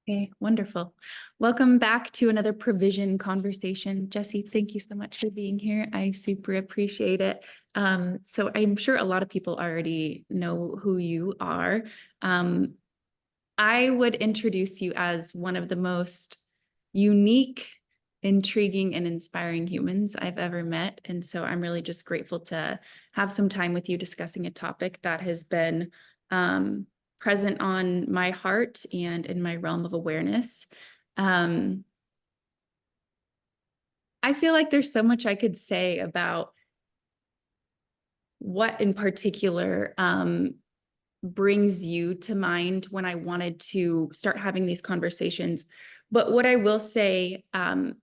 Okay, wonderful. Welcome back to another provision conversation. Jesse, thank you so much for being here. I super appreciate it. So I'm sure a lot of people already know who you are. I would introduce you as one of the most unique, intriguing, and inspiring humans I've ever met. And so I'm really just grateful to have some time with you discussing a topic that has been present on my heart and in my realm of awareness. I feel like there's so much I could say about what in particular brings you to mind when I wanted to start having these conversations. But what I will say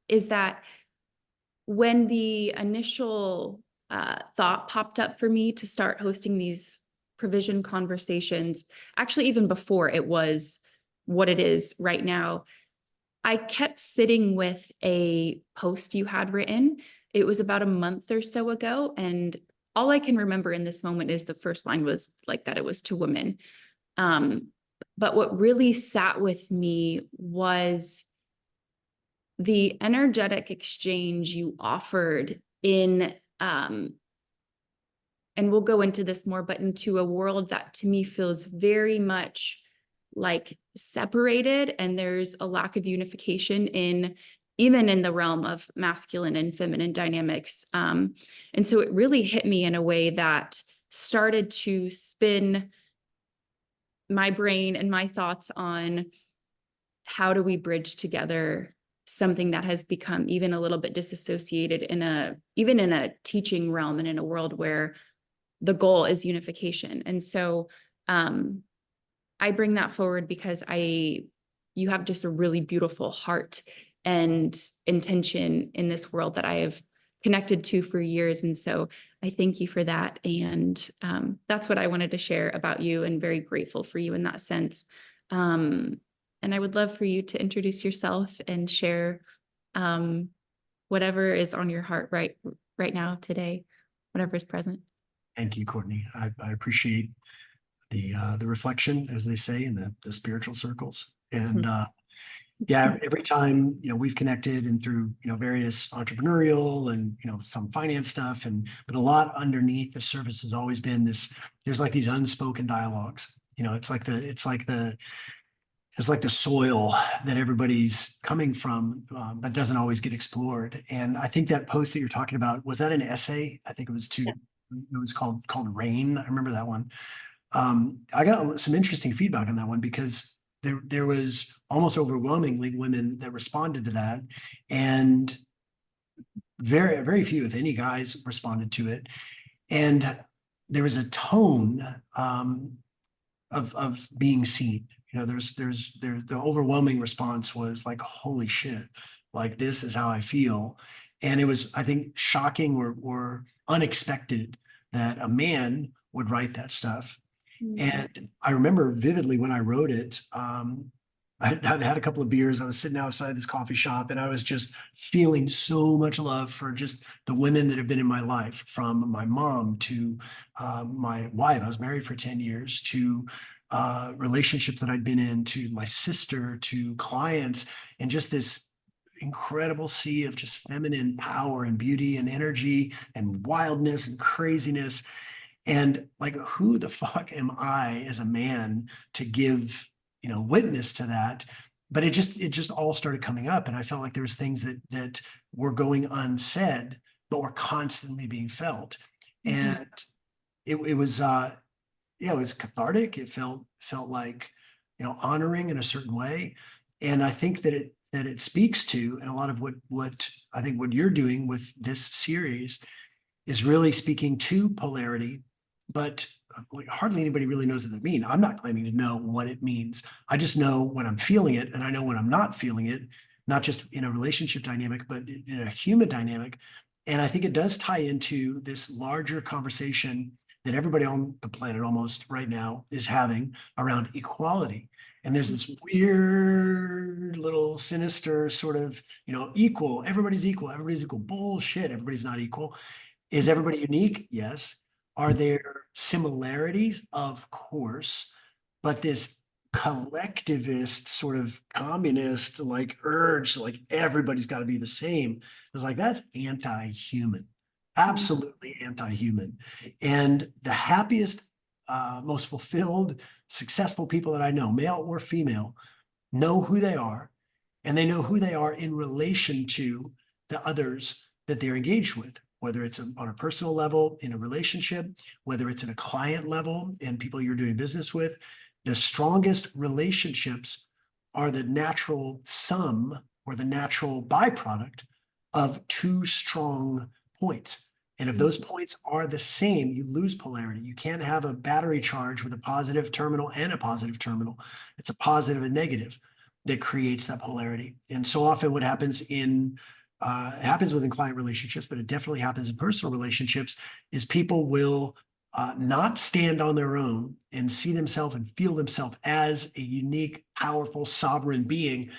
is that when the initial thought popped up for me to start hosting these provision conversations, actually even before it was what it is right now, I kept sitting with a post you had written. It was about a month or so ago, and all I can remember in this moment is the first line was like that it was to women. But what really sat with me was the energetic exchange you offered in, and we'll go into this more, but into a world that to me feels very much like separated, and there's a lack of unification in even in the realm of masculine and feminine dynamics. And so it really hit me in a way that started to spin my brain and my thoughts on how do we bridge together something that has become even a little bit disassociated even in a teaching realm and in a world where the goal is unification. And so I bring that forward because you have just a really beautiful heart and intention in this world that I have connected to for years. And so I thank you for that. And that's what I wanted to share about you, and very grateful for you in that sense. And I would love for you to introduce yourself and share whatever is on your heart right now today, whatever is present. Thank you, Courtney. I appreciate the reflection, as they say, in the spiritual circles. And yeah, every time, we've connected and through, various entrepreneurial and, some finance stuff, but a lot underneath the surface has always been there's like these unspoken dialogues. It's like the soil that everybody's coming from, but doesn't always get explored. And I think that post that you're talking about, was that an essay? I think it was Yeah. it was called Rain. I remember that one. I got some interesting feedback on that one because there was almost overwhelmingly women that responded to that, and very, very few, if any, guys responded to it. And there was a tone of being seen. There's the overwhelming response was like, holy shit, like this is how I feel. And it was, I think, shocking or unexpected that a man would write that stuff. And I remember vividly when I wrote it, I'd had a couple of beers. I was sitting outside this coffee shop, and I was just feeling so much love for just the women that have been in my life, from my mom to my wife. I was married for 10 years, to relationships that I'd been in, to my sister, to clients, and just this incredible sea of just feminine power and beauty and energy and wildness and craziness. And like, who the fuck am I as a man to give, witness to that? But it just all started coming up. And I felt like there was things that were going unsaid, but were constantly being felt. And it was, yeah, it was cathartic. It felt like, honoring in a certain way. And I think that it speaks to, and a lot of what I think what you're doing with this series is really speaking to polarity, but like hardly anybody really knows what that means. I'm not claiming to know what it means. I just know when I'm feeling it, and I know when I'm not feeling it, not just in a relationship dynamic, but in a human dynamic. And I think it does tie into this larger conversation that everybody on the planet almost right now is having around equality. And there's this weird little sinister sort of, everybody's equal bullshit. Everybody's not equal. Is everybody unique? Yes. Are there similarities? Of course. But this collectivist sort of communist like urge, like everybody's got to be the same. It's like that's anti-human, absolutely anti-human. And the happiest, most fulfilled, successful people that I know, male or female, know who they are, and they know who they are in relation to the others that they're engaged with, whether it's on a personal level in a relationship, whether it's at a client level and people you're doing business with. The strongest relationships are the natural sum or the natural byproduct of two strong points. And if those points are the same, you lose polarity. You can't have a battery charge with a positive terminal and a positive terminal. It's a positive and negative that creates that polarity. And so often what happens it happens within client relationships, but it definitely happens in personal relationships, is people will not stand on their own and see themselves and feel themselves as a unique, powerful, sovereign being.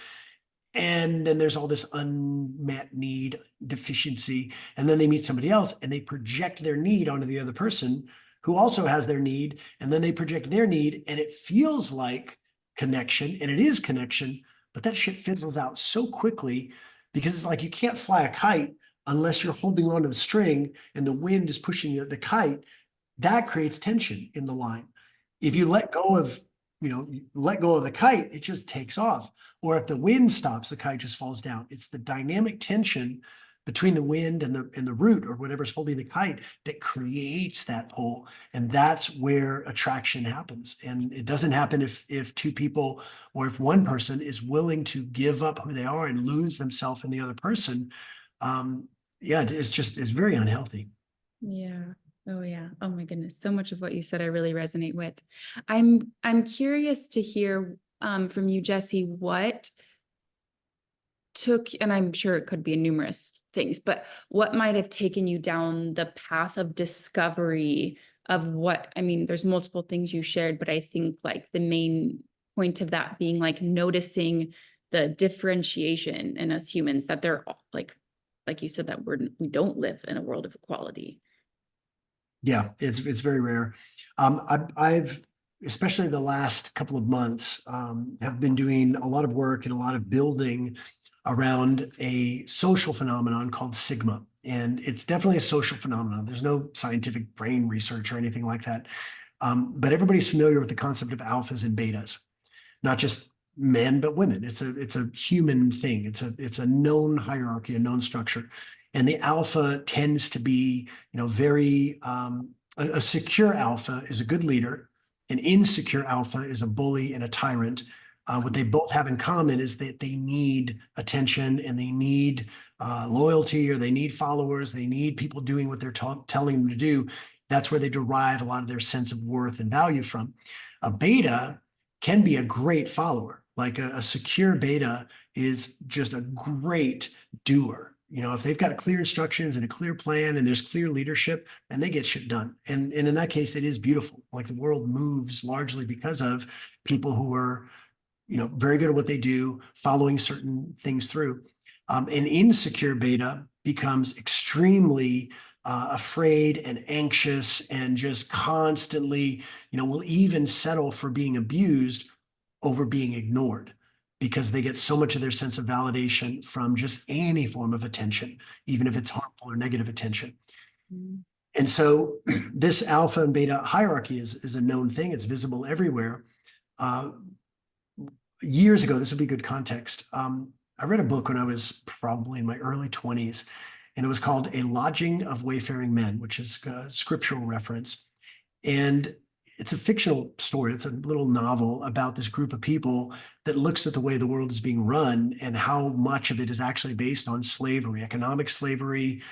And then there's all this unmet need, deficiency. And then they meet somebody else and they project their need onto the other person who also has their need. And then they project their need and it feels like connection, and it is connection, but that shit fizzles out so quickly because it's like you can't fly a kite unless you're holding onto the string and the wind is pushing the kite. That creates tension in the line. If you let go of, let go of the kite, it just takes off. Or if the wind stops, the kite just falls down. It's the dynamic tension between the wind and the root or whatever's holding the kite that creates that pull. And that's where attraction happens. And it doesn't happen if two people or if one person is willing to give up who they are and lose themselves in the other person. It's very unhealthy. Yeah. Oh yeah. Oh my goodness. So much of what you said, I really resonate with. I'm curious to hear from you, Jesse, what took, and I'm sure it could be numerous things, but what might have taken you down the path of discovery of what, I mean, there's multiple things you shared, but I think like the main point of that being like noticing the differentiation in us humans, that they're all like you said, that we don't live in a world of equality. Yeah, it's very rare. I've especially the last couple of months have been doing a lot of work and a lot of building around a social phenomenon called Sigma. And it's definitely a social phenomenon. There's no scientific brain research or anything like that. But everybody's familiar with the concept of alphas and betas, not just men, but women. It's a human thing. It's a known hierarchy, a known structure. And the alpha tends to be, very, a secure alpha is a good leader. An insecure alpha is a bully and a tyrant. What they both have in common is that they need attention and they need loyalty, or they need followers. They need people doing what they're telling them to do. That's where they derive a lot of their sense of worth and value from. A beta can be a great follower. Like a secure beta is just a great doer. If they've got clear instructions and a clear plan and there's clear leadership, and they get shit done. And in that case, it is beautiful. Like the world moves largely because of people who are, very good at what they do, following certain things through. An insecure beta becomes extremely afraid and anxious and just constantly, will even settle for being abused over being ignored because they get so much of their sense of validation from just any form of attention, even if it's harmful or negative attention. Mm-hmm. And so this alpha and beta hierarchy is a known thing. It's visible everywhere. Years ago, this would be good context. I read a book when I was probably in my early 20s, and it was called A Lodging of Wayfaring Men, which is a scriptural reference. And it's a fictional story. It's a little novel about this group of people that looks at the way the world is being run and how much of it is actually based on slavery, economic slavery,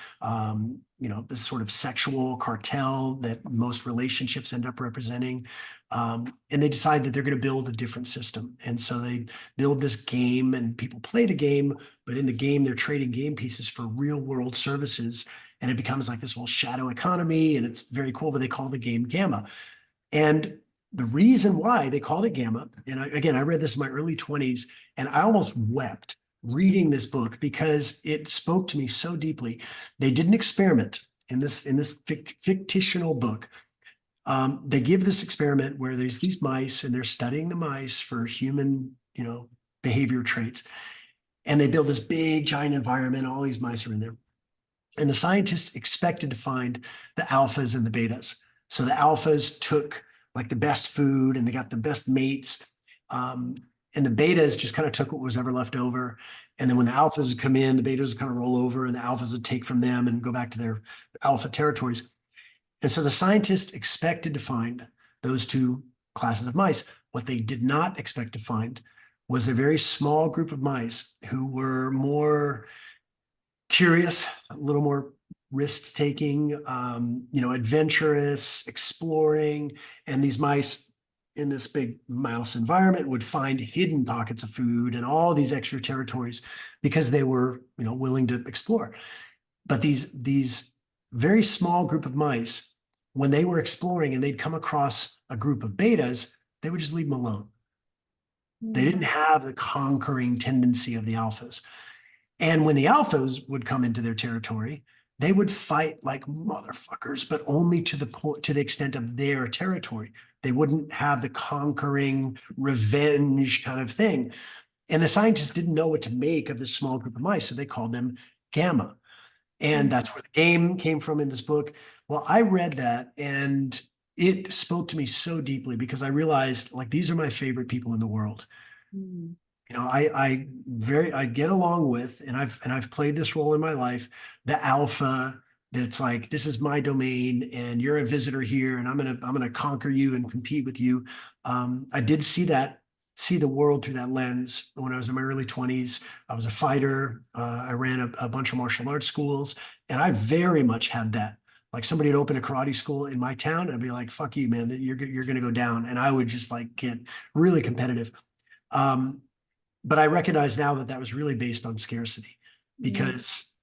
this sort of sexual cartel that most relationships end up representing. And they decide that they're going to build a different system. And so they build this game and people play the game, but in the game, they're trading game pieces for real world services. And it becomes like this whole shadow economy, and it's very cool, but they call the game Gamma. And the reason why they called it Gamma, and I read this in my early 20s, and I almost wept reading this book because it spoke to me so deeply. They did an experiment in this fictional book. They give this experiment where there's these mice and they're studying the mice for human, behavior traits. And they build this big giant environment. All these mice are in there. And the scientists expected to find the alphas and the betas. So the alphas took like the best food and they got the best mates. And the betas just kind of took what was ever left over. And then when the alphas would come in, the betas would kind of roll over and the alphas would take from them and go back to their alpha territories. And so the scientists expected to find those two classes of mice. What they did not expect to find was a very small group of mice who were more curious, a little more risk-taking, adventurous, exploring. And these mice in this big mouse environment would find hidden pockets of food and all these extra territories because they were, willing to explore. But these very small group of mice, when they were exploring and they'd come across a group of betas, they would just leave them alone. They didn't have the conquering tendency of the alphas. And when the alphas would come into their territory, they would fight like motherfuckers, but only to the extent of their territory. They wouldn't have the conquering revenge kind of thing. And the scientists didn't know what to make of this small group of mice, so they called them gamma. And that's where the game came from in this book. Well, I read that and it spoke to me so deeply because I realized like these are my favorite people in the world. Mm. I get along with, and I've played this role in my life, the alpha, that it's like, this is my domain and you're a visitor here and I'm gonna conquer you and compete with you. I did see the world through that lens when I was in my early 20s. I was a fighter. I ran a bunch of martial arts schools, and I very much had that. Like somebody had opened a karate school in my town, and I'd be like, fuck you, man, you're going to go down. And I would just like get really competitive. But I recognize now that was really based on scarcity because,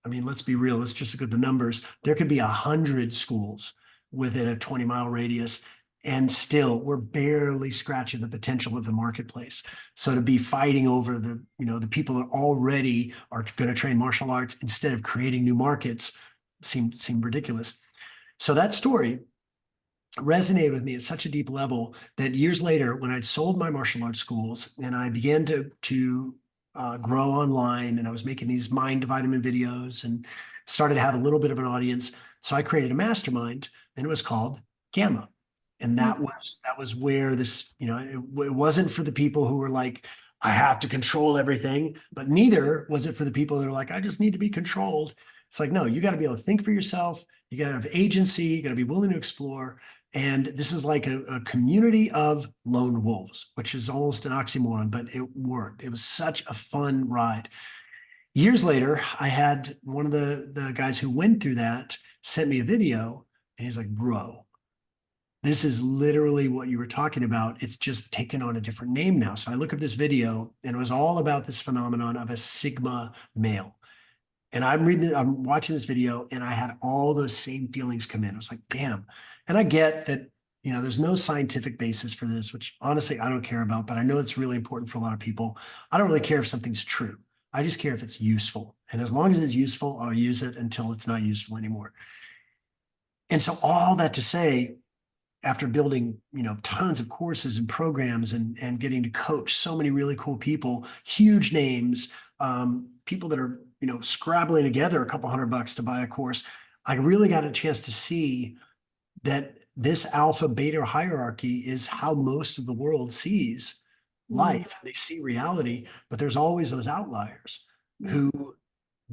I mean, let's be real. Let's just look at the numbers. There could be 100 schools within a 20-mile radius, and still we're barely scratching the potential of the marketplace. So to be fighting over the people that already are going to train martial arts instead of creating new markets seemed ridiculous. So that story resonated with me at such a deep level that years later, when I'd sold my martial arts schools and I began to grow online, and I was making these mind vitamin videos and started to have a little bit of an audience. So I created a mastermind, and it was called Gamma. And that was where this, it wasn't for the people who were like, I have to control everything, but neither was it for the people that are like, I just need to be controlled. It's like, no, you got to be able to think for yourself. You got to have agency. You got to be willing to explore. And this is like a community of lone wolves, which is almost an oxymoron, but it worked. It was such a fun ride. Years later, I had one of the guys who went through that sent me a video, and he's like, bro, this is literally what you were talking about. It's just taken on a different name now. So I look up this video, and it was all about this phenomenon of a Sigma male. And I'm watching this video, and I had all those same feelings come in. I was like, damn. And I get that, there's no scientific basis for this, which honestly, I don't care about, but I know it's really important for a lot of people. I don't really care if something's true. I just care if it's useful. And as long as it's useful, I'll use it until it's not useful anymore. And so all that to say, after building, tons of courses and programs and getting to coach so many really cool people, huge names, people that are, scrabbling together a couple $100 to buy a course, I really got a chance to see that this alpha beta hierarchy is how most of the world sees life. They see reality, but there's always those outliers who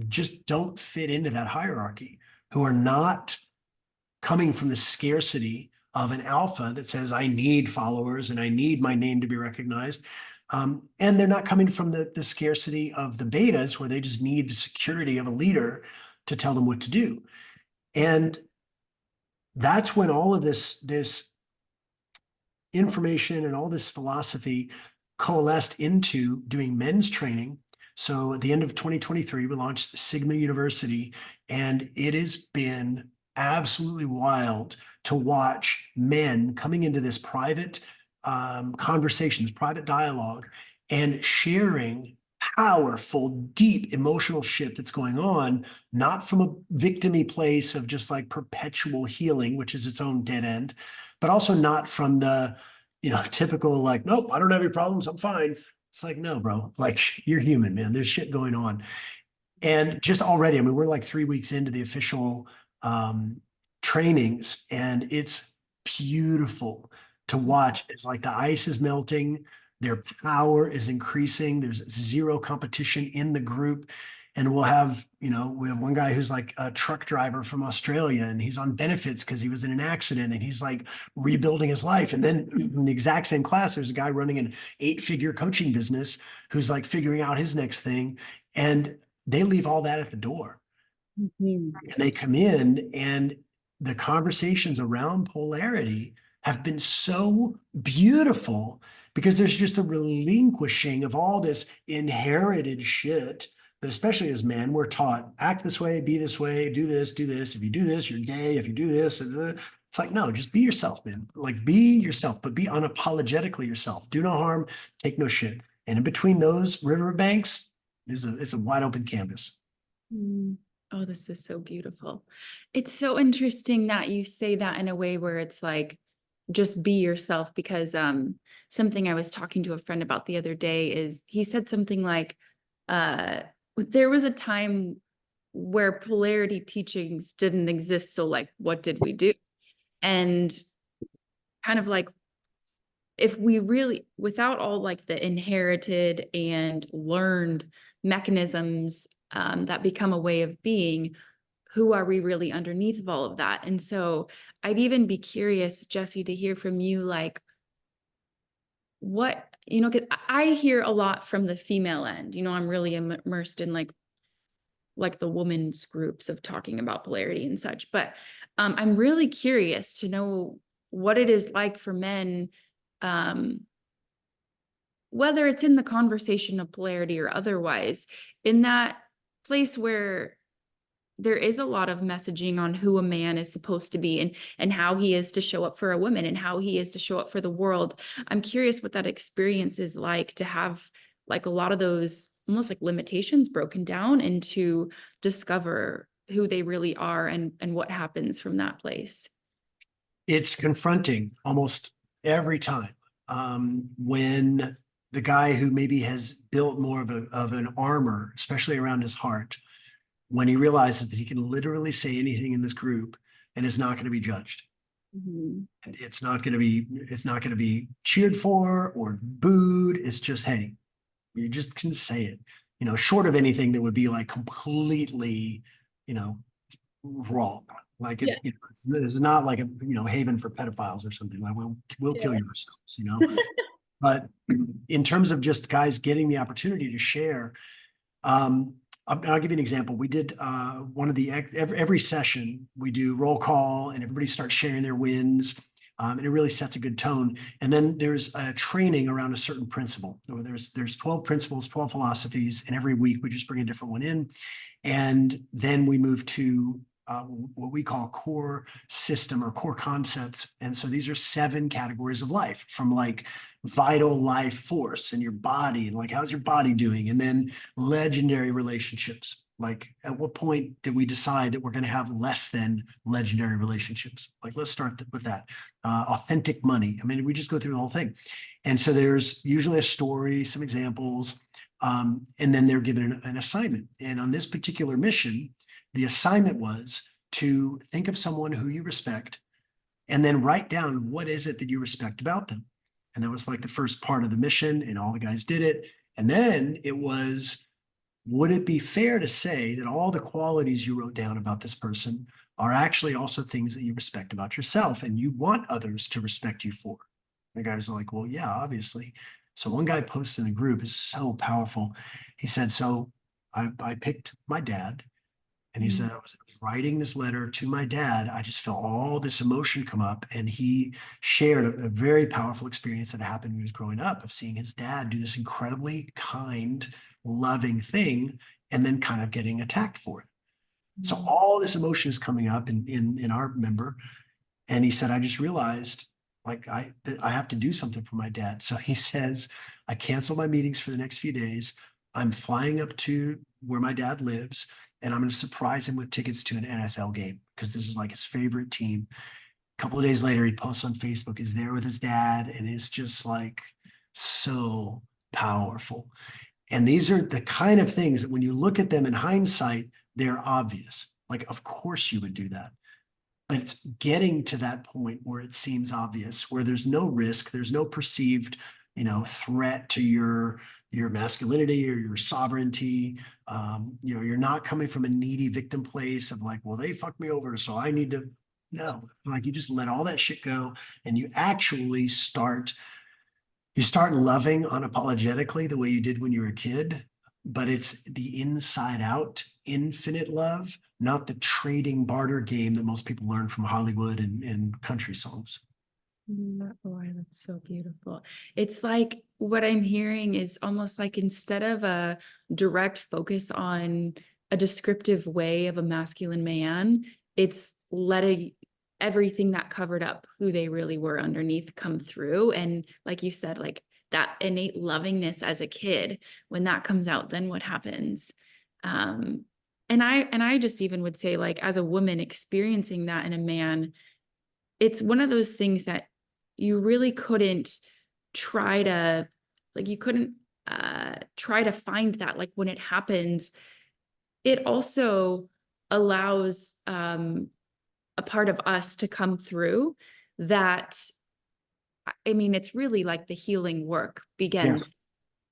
just don't fit into that hierarchy, who are not coming from the scarcity of an alpha that says, I need followers and I need my name to be recognized. And they're not coming from the scarcity of the betas, where they just need the security of a leader to tell them what to do. And that's when all of this information and all this philosophy coalesced into doing men's training. So at the end of 2023, we launched Sigma University, and it has been absolutely wild to watch men coming into this private conversation, this private dialogue, and sharing powerful, deep emotional shit that's going on, not from a victimy place of just like perpetual healing, which is its own dead end, but also not from the, typical like, nope, I don't have any problems, I'm fine. It's like, no, bro, like you're human, man. There's shit going on. And just already, I mean, we're like 3 weeks into the official trainings, and it's beautiful to watch. It's like the ice is melting, their power is increasing. There's zero competition in the group. And we have one guy who's like a truck driver from Australia, and he's on benefits because he was in an accident, and he's like rebuilding his life. And then in the exact same class, there's a guy running an 8-figure coaching business who's like figuring out his next thing. And they leave all that at the door. Mhm. And they come in, and the conversations around polarity have been so beautiful because there's just a relinquishing of all this inherited shit that, especially as men, we're taught: act this way, be this way, do this, do this. If you do this, you're gay. If you do this, it's like, no, just be yourself, man. Like, be yourself, but be unapologetically yourself. Do no harm, take no shit. And in between those riverbanks it's a wide open canvas. Mm. Oh, this is so beautiful. It's so interesting that you say that in a way where it's like, just be yourself, because something I was talking to a friend about the other day is he said something like, there was a time where polarity teachings didn't exist, so like what did we do? And kind of like, if we really, without all like the inherited and learned mechanisms that become a way of being, who are we really underneath of all of that? And so I'd even be curious, Jesse, to hear from you, like, what, 'cause I hear a lot from the female end. I'm really immersed in like the women's groups of talking about polarity and such. But I'm really curious to know what it is like for men, um, whether it's in the conversation of polarity or otherwise, in that place where there is a lot of messaging on who a man is supposed to be, and how he is to show up for a woman and how he is to show up for the world. I'm curious what that experience is like to have like a lot of those almost like limitations broken down, and to discover who they really are, and what happens from that place. It's confronting almost every time when the guy who maybe has built more of an armor, especially around his heart, when he realizes that he can literally say anything in this group and is not going to be judged. Mhm. And it's not going to be cheered for or booed. It's just, hey, you just can say it, short of anything that would be like completely, you know, wrong. Like Yeah. if this is not like a haven for pedophiles or something. Like we'll kill you ourselves. Yeah. But in terms of just guys getting the opportunity to share, I'll give you an example. We did one of the every session we do roll call, and everybody starts sharing their wins. And it really sets a good tone. And then there's a training around a certain principle. There's 12 principles, 12 philosophies, and every week we just bring a different one in. And then we move to what we call core system or core concepts. And so these are 7 categories of life, from like vital life force in your body, and like, how's your body doing? And then legendary relationships. Like, at what point did we decide that we're going to have less than legendary relationships? Like, let's start with that. Authentic money. I mean, we just go through the whole thing. And so there's usually a story, some examples, and then they're given an assignment. And on this particular mission, the assignment was to think of someone who you respect, and then write down what is it that you respect about them. And that was like the first part of the mission, and all the guys did it. And then it was, would it be fair to say that all the qualities you wrote down about this person are actually also things that you respect about yourself and you want others to respect you for? The guys are like, well, yeah, obviously. So one guy posted in the group, is so powerful. He said, so I picked my dad, and he said, I was writing this letter to my dad. I just felt all this emotion come up. And he shared a very powerful experience that happened when he was growing up, of seeing his dad do this incredibly kind, loving thing, and then kind of getting attacked for it. So all this emotion is coming up in our member. And he said, I just realized, like, I have to do something for my dad. So he says, I canceled my meetings for the next few days. I'm flying up to where my dad lives, and I'm going to surprise him with tickets to an NFL game because this is like his favorite team. A couple of days later, he posts on Facebook, he's there with his dad, and it's just like so powerful. And these are the kind of things that when you look at them in hindsight, they're obvious. Like, of course you would do that. But it's getting to that point where it seems obvious, where there's no risk, there's no perceived, threat to your masculinity or your sovereignty. You're not coming from a needy victim place of like, well, they fucked me over, so I need to. No, it's like you just let all that shit go, and you actually start loving unapologetically the way you did when you were a kid, but it's the inside out infinite love, not the trading barter game that most people learn from Hollywood and country songs. Oh, that's so beautiful. It's like what I'm hearing is almost like instead of a direct focus on a descriptive way of a masculine man, it's letting everything that covered up who they really were underneath come through. And like you said, like that innate lovingness as a kid, when that comes out, then what happens? And I just even would say, like, as a woman experiencing that in a man, it's one of those things that you really couldn't try to, like, you couldn't try to find that. Like when it happens, it also allows a part of us to come through that, I mean, it's really like the healing work begins.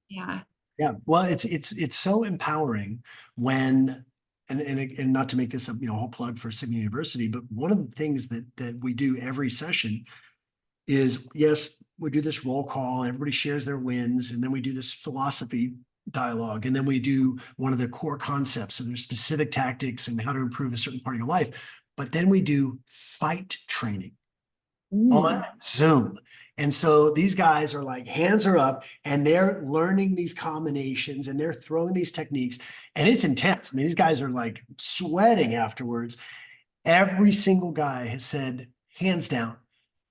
Yes. Yeah. Yeah. Well, it's so empowering when, and not to make this a whole plug for Sigma University, but one of the things that we do every session is, yes, we do this roll call and everybody shares their wins, and then we do this philosophy dialogue, and then we do one of the core concepts. So there's specific tactics and how to improve a certain part of your life. But then we do fight training on Zoom. And so these guys are like, hands are up, and they're learning these combinations and they're throwing these techniques, and it's intense. I mean, these guys are like sweating afterwards. Every single guy has said, hands down,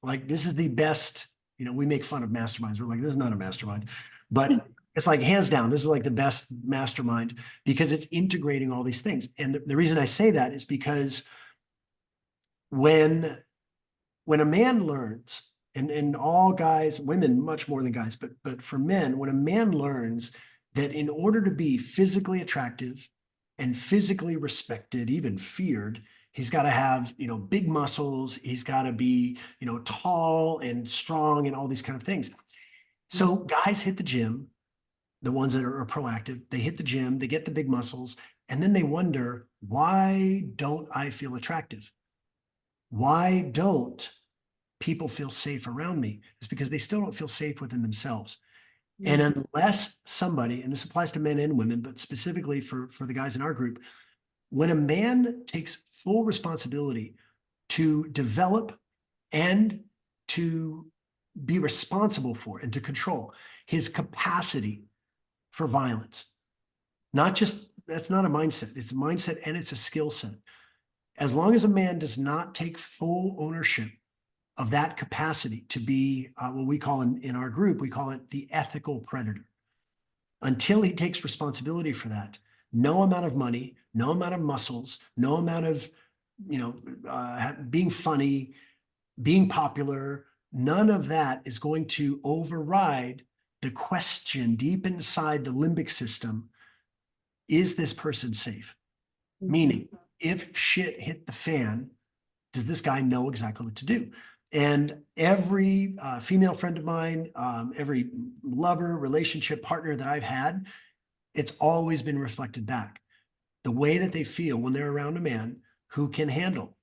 like, this is the best. We make fun of masterminds. We're like, this is not a mastermind, but it's like, hands down, this is like the best mastermind because it's integrating all these things. And the reason I say that is because when a man learns, and all guys, women much more than guys, but for men, when a man learns that in order to be physically attractive and physically respected, even feared, he's got to have, big muscles, he's got to be, tall and strong and all these kind of things. So guys hit the gym, the ones that are proactive, they hit the gym, they get the big muscles, and then they wonder, why don't I feel attractive? Why don't people feel safe around me? It's because they still don't feel safe within themselves. And unless somebody, and this applies to men and women, but specifically for the guys in our group, when a man takes full responsibility to develop and to be responsible for and to control his capacity for violence, not just, that's not a mindset, it's a mindset and it's a skill set. As long as a man does not take full ownership of that capacity to be what we call in our group, we call it the ethical predator. Until he takes responsibility for that, no amount of money, no amount of muscles, no amount of, being funny, being popular, none of that is going to override the question deep inside the limbic system: is this person safe? Meaning, if shit hit the fan, does this guy know exactly what to do? And every female friend of mine, every lover, relationship partner that I've had, it's always been reflected back. The way that they feel when they're around a man who can handle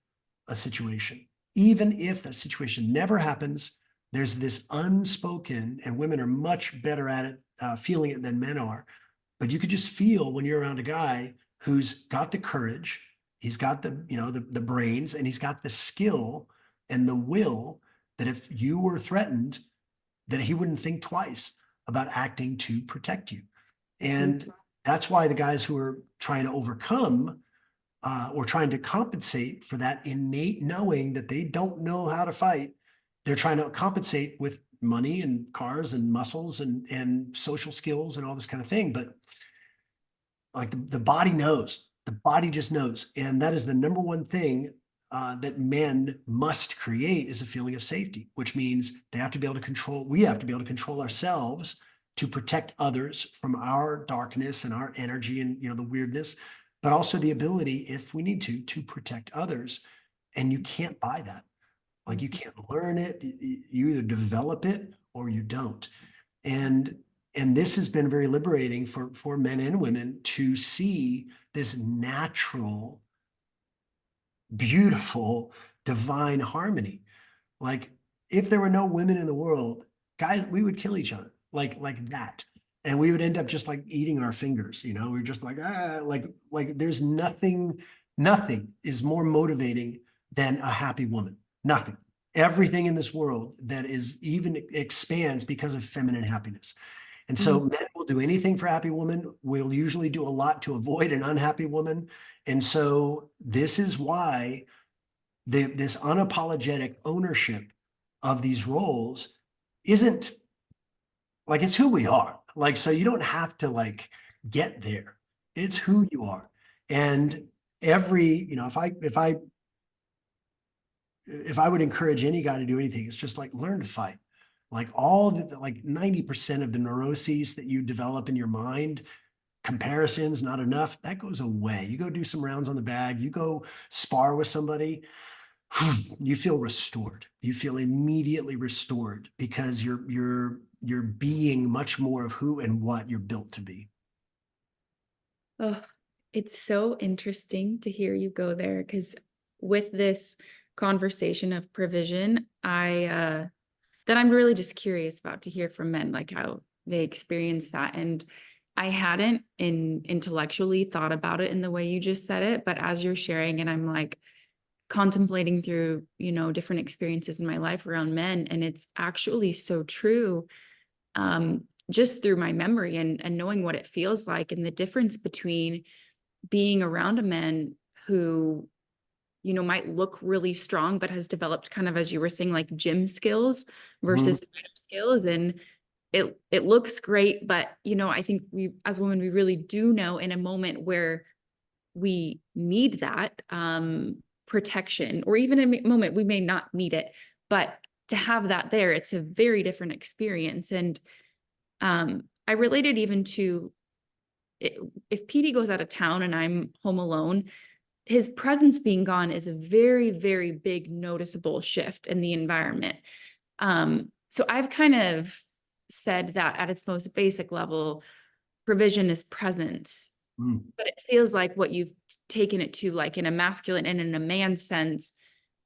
a situation, even if that situation never happens, there's this unspoken, and women are much better at it, feeling it than men are. But you could just feel when you're around a guy who's got the courage, he's got the brains, and he's got the skill and the will, that if you were threatened, that he wouldn't think twice about acting to protect you. And that's why the guys who are trying to overcome or trying to compensate for that innate knowing that they don't know how to fight, they're trying to compensate with money and cars and muscles and social skills and all this kind of thing. But Like the body knows, the body just knows. And that is the number one thing that men must create, is a feeling of safety, which means they have to be able to control, we have to be able to control ourselves to protect others from our darkness and our energy and, the weirdness, but also the ability, if we need to protect others. And you can't buy that. Like, you can't learn it. You either develop it or you don't. And this has been very liberating for men and women to see this natural, beautiful, divine harmony. Like, if there were no women in the world, guys, we would kill each other like that. And we would end up just like eating our fingers, we're just like, there's nothing is more motivating than a happy woman. Nothing. Everything in this world that is even expands because of feminine happiness. And so Mm. men will do anything for a happy woman. We'll usually do a lot to avoid an unhappy woman. And so this is why this unapologetic ownership of these roles isn't like, it's who we are. Like, so you don't have to like get there. It's who you are. And if I would encourage any guy to do anything, it's just like learn to fight. Like like 90% of the neuroses that you develop in your mind, comparisons, not enough, that goes away. You go do some rounds on the bag, you go spar with somebody, you feel restored. You feel immediately restored because you're being much more of who and what you're built to be. Oh, it's so interesting to hear you go there, because with this conversation of provision, that I'm really just curious about to hear from men, like how they experience that. And I hadn't intellectually thought about it in the way you just said it, but as you're sharing and I'm like contemplating through, different experiences in my life around men, and it's actually so true. Just through my memory and knowing what it feels like, and the difference between being around a man who, might look really strong, but has developed kind of, as you were saying, like gym skills Mhm. versus fighter skills. And it looks great, but, I think we, as women, we really do know in a moment where we need that protection, or even in a moment we may not need it, but to have that there, it's a very different experience. And I related even to if PD goes out of town and I'm home alone, his presence being gone is a very, very big noticeable shift in the environment. So I've kind of said that at its most basic level, provision is presence, Mm. but it feels like what you've taken it to, like in a masculine and in a man sense,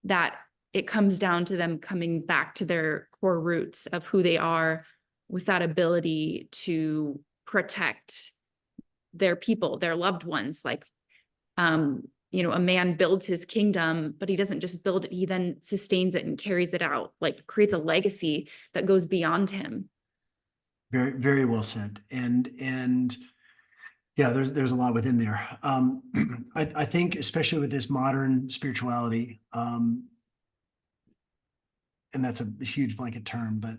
that it comes down to them coming back to their core roots of who they are, with that ability to protect their people, their loved ones. Like, a man builds his kingdom, but he doesn't just build it, he then sustains it and carries it out, like creates a legacy that goes beyond him. Very, very well said. And yeah, there's a lot within there. I think especially with this modern spirituality, and that's a huge blanket term, but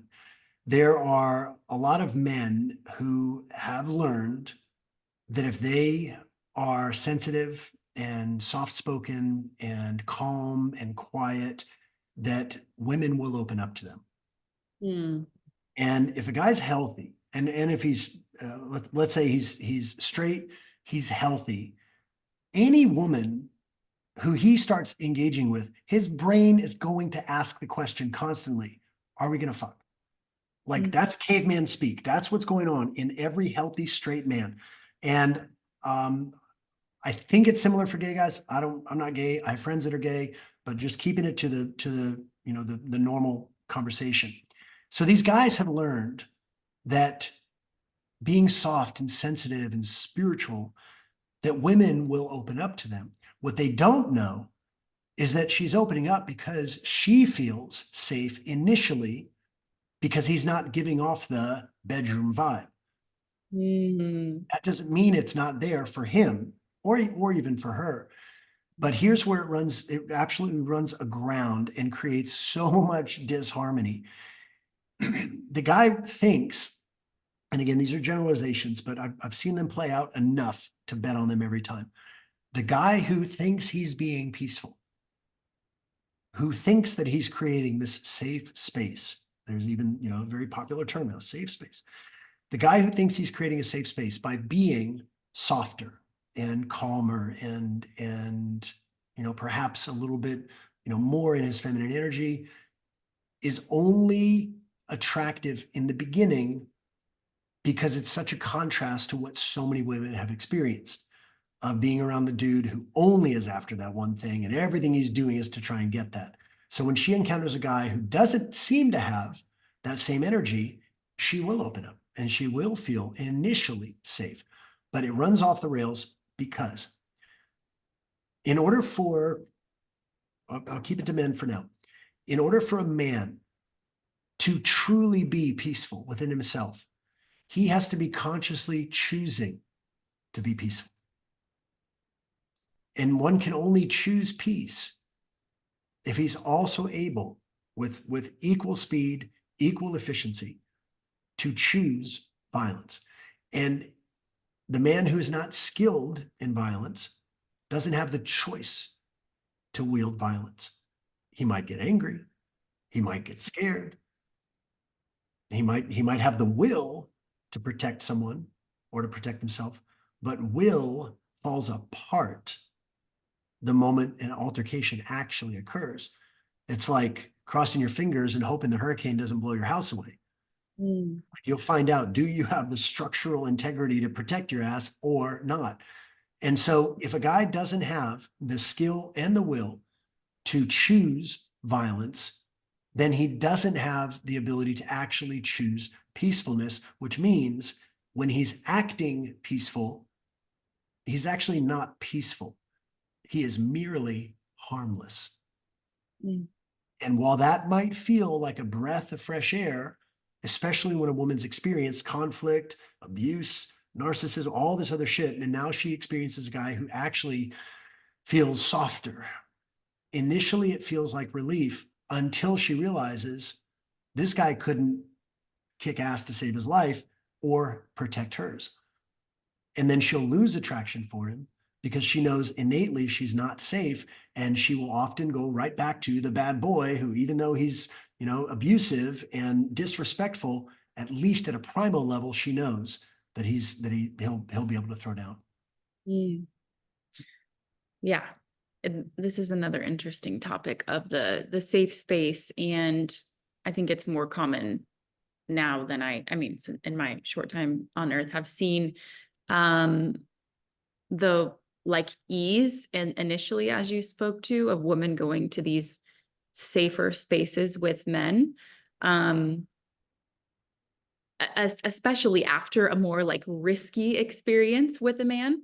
there are a lot of men who have learned that if they are sensitive and soft spoken and calm and quiet, that women will open up to them. Hmm. And if a guy's healthy, and if he's let's say he's straight, he's healthy, any woman who he starts engaging with, his brain is going to ask the question constantly, are we going to fuck? Like, that's caveman speak. That's what's going on in every healthy straight man. And um, I think it's similar for gay guys. I'm not gay. I have friends that are gay, but just keeping it to the the normal conversation. So these guys have learned that being soft and sensitive and spiritual, that women will open up to them. What they don't know is that she's opening up because she feels safe initially, because he's not giving off the bedroom vibe. Mm. That doesn't mean it's not there for him, or even for her. But here's where it absolutely runs aground and creates so much disharmony. The guy thinks and again, these are generalizations, but I've seen them play out enough to bet on them every time. The guy who thinks he's being peaceful, who thinks that he's creating this safe space. There's even, a very popular term now, safe space. The guy who thinks he's creating a safe space by being softer and calmer and perhaps a little bit, more in his feminine energy, is only attractive in the beginning because it's such a contrast to what so many women have experienced of being around the dude who only is after that one thing and everything he's doing is to try and get that. So when she encounters a guy who doesn't seem to have that same energy, she will open up and she will feel initially safe. But it runs off the rails because in order for, I'll keep it to men for now, in order for a man to truly be peaceful within himself, he has to be consciously choosing to be peaceful. And one can only choose peace if he's also able, with equal speed, equal efficiency, to choose violence. And the man who is not skilled in violence doesn't have the choice to wield violence. He might get angry. He might get scared. He might have the will to protect someone or to protect himself, but will falls apart the moment an altercation actually occurs. It's like crossing your fingers and hoping the hurricane doesn't blow your house away. Like you'll find out, do you have the structural integrity to protect your ass or not? And so if a guy doesn't have the skill and the will to choose violence, then he doesn't have the ability to actually choose peacefulness, which means when he's acting peaceful, he's actually not peaceful. He is merely harmless. And while that might feel like a breath of fresh air, especially when a woman's experienced conflict, abuse, narcissism, all this other shit, and now she experiences a guy who actually feels softer. Initially, it feels like relief until she realizes this guy couldn't kick ass to save his life or protect hers. And then she'll lose attraction for him because she knows innately she's not safe, and she will often go right back to the bad boy who, even though he's, abusive and disrespectful, at least at a primal level, she knows that he'll be able to throw down. Yeah. And this is another interesting topic of the safe space. And I think it's more common now than I mean, in my short time on earth, have seen the ease and initially, as you spoke to, of women going to these safer spaces with men, especially after a more risky experience with a man,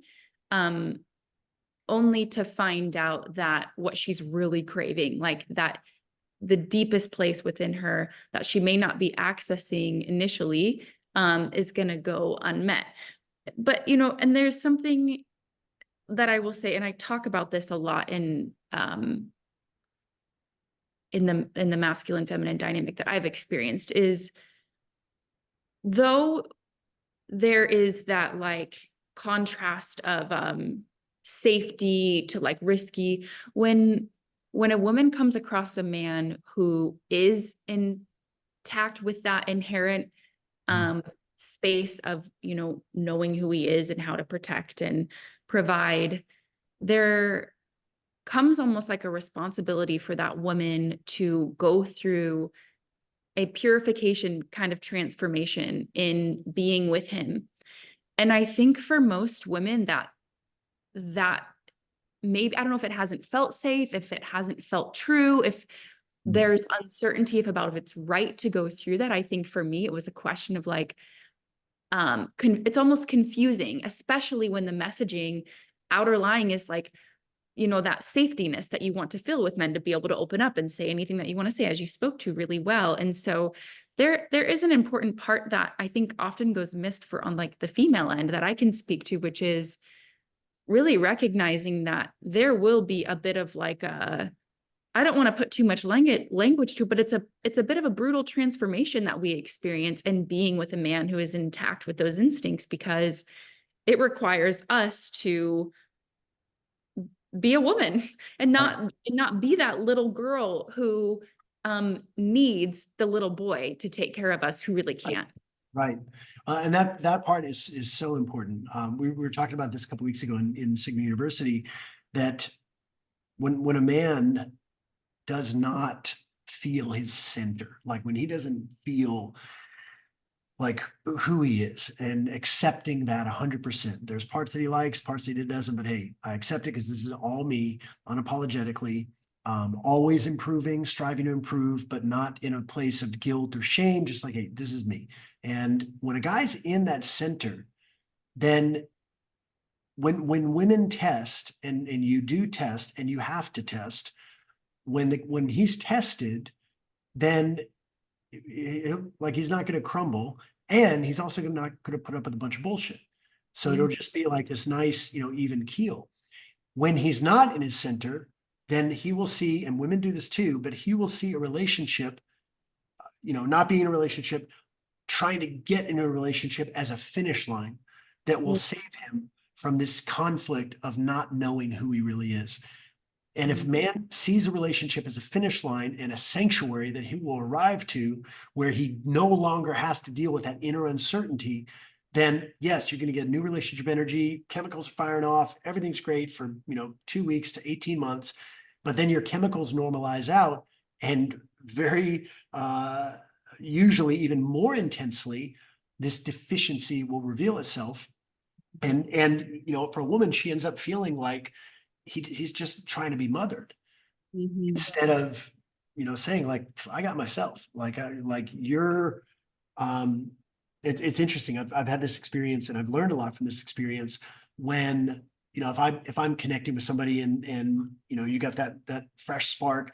only to find out that what she's really craving, that the deepest place within her that she may not be accessing initially, is going to go unmet. But, and there's something that I will say, and I talk about this a lot in the masculine feminine dynamic that I've experienced, is though there is that contrast of safety to risky, when a woman comes across a man who is intact with that inherent space of knowing who he is and how to protect and provide, there comes almost like a responsibility for that woman to go through a purification kind of transformation in being with him. And I think for most women that maybe, I don't know if it hasn't felt safe, if it hasn't felt true, if there's uncertainty about if it's right to go through that. I think for me, it was a question of it's almost confusing, especially when the messaging outer lying is that safetyness that you want to feel with men, to be able to open up and say anything that you want to say, as you spoke to really well. And so there is an important part that I think often goes missed on the female end that I can speak to, which is really recognizing that there will be a bit of I don't want to put too much language to it, but it's a bit of a brutal transformation that we experience in being with a man who is intact with those instincts, because it requires us to be a woman and not be that little girl who needs the little boy to take care of us who really can't. Right. And that part is so important. We were talking about this a couple weeks ago in Sigma University, that when a man does not feel his center, like when he doesn't feel like who he is and accepting that 100%. There's parts that he likes, parts that he doesn't, but hey, I accept it because this is all me, unapologetically, always improving, striving to improve, but not in a place of guilt or shame, just like, hey, this is me. And when a guy's in that center, then when women test, and you do test and you have to test, when he's tested, then like he's not going to crumble, and he's also not going to put up with a bunch of bullshit. So it'll just be like this nice, even keel. When he's not in his center, then he will see, and women do this too, but he will see a relationship, not being in a relationship, trying to get in a relationship as a finish line that will save him from this conflict of not knowing who he really is. And if man sees a relationship as a finish line and a sanctuary that he will arrive to, where he no longer has to deal with that inner uncertainty, then yes, you're going to get new relationship energy, chemicals firing off, everything's great for 2 weeks to 18 months, but then your chemicals normalize out, and very usually even more intensely, this deficiency will reveal itself. And for a woman, she ends up feeling like he's just trying to be mothered, instead of saying like, I got myself, you're it's interesting. I've had this experience, and I've learned a lot from this experience. When if I'm connecting with somebody, and you got that fresh spark,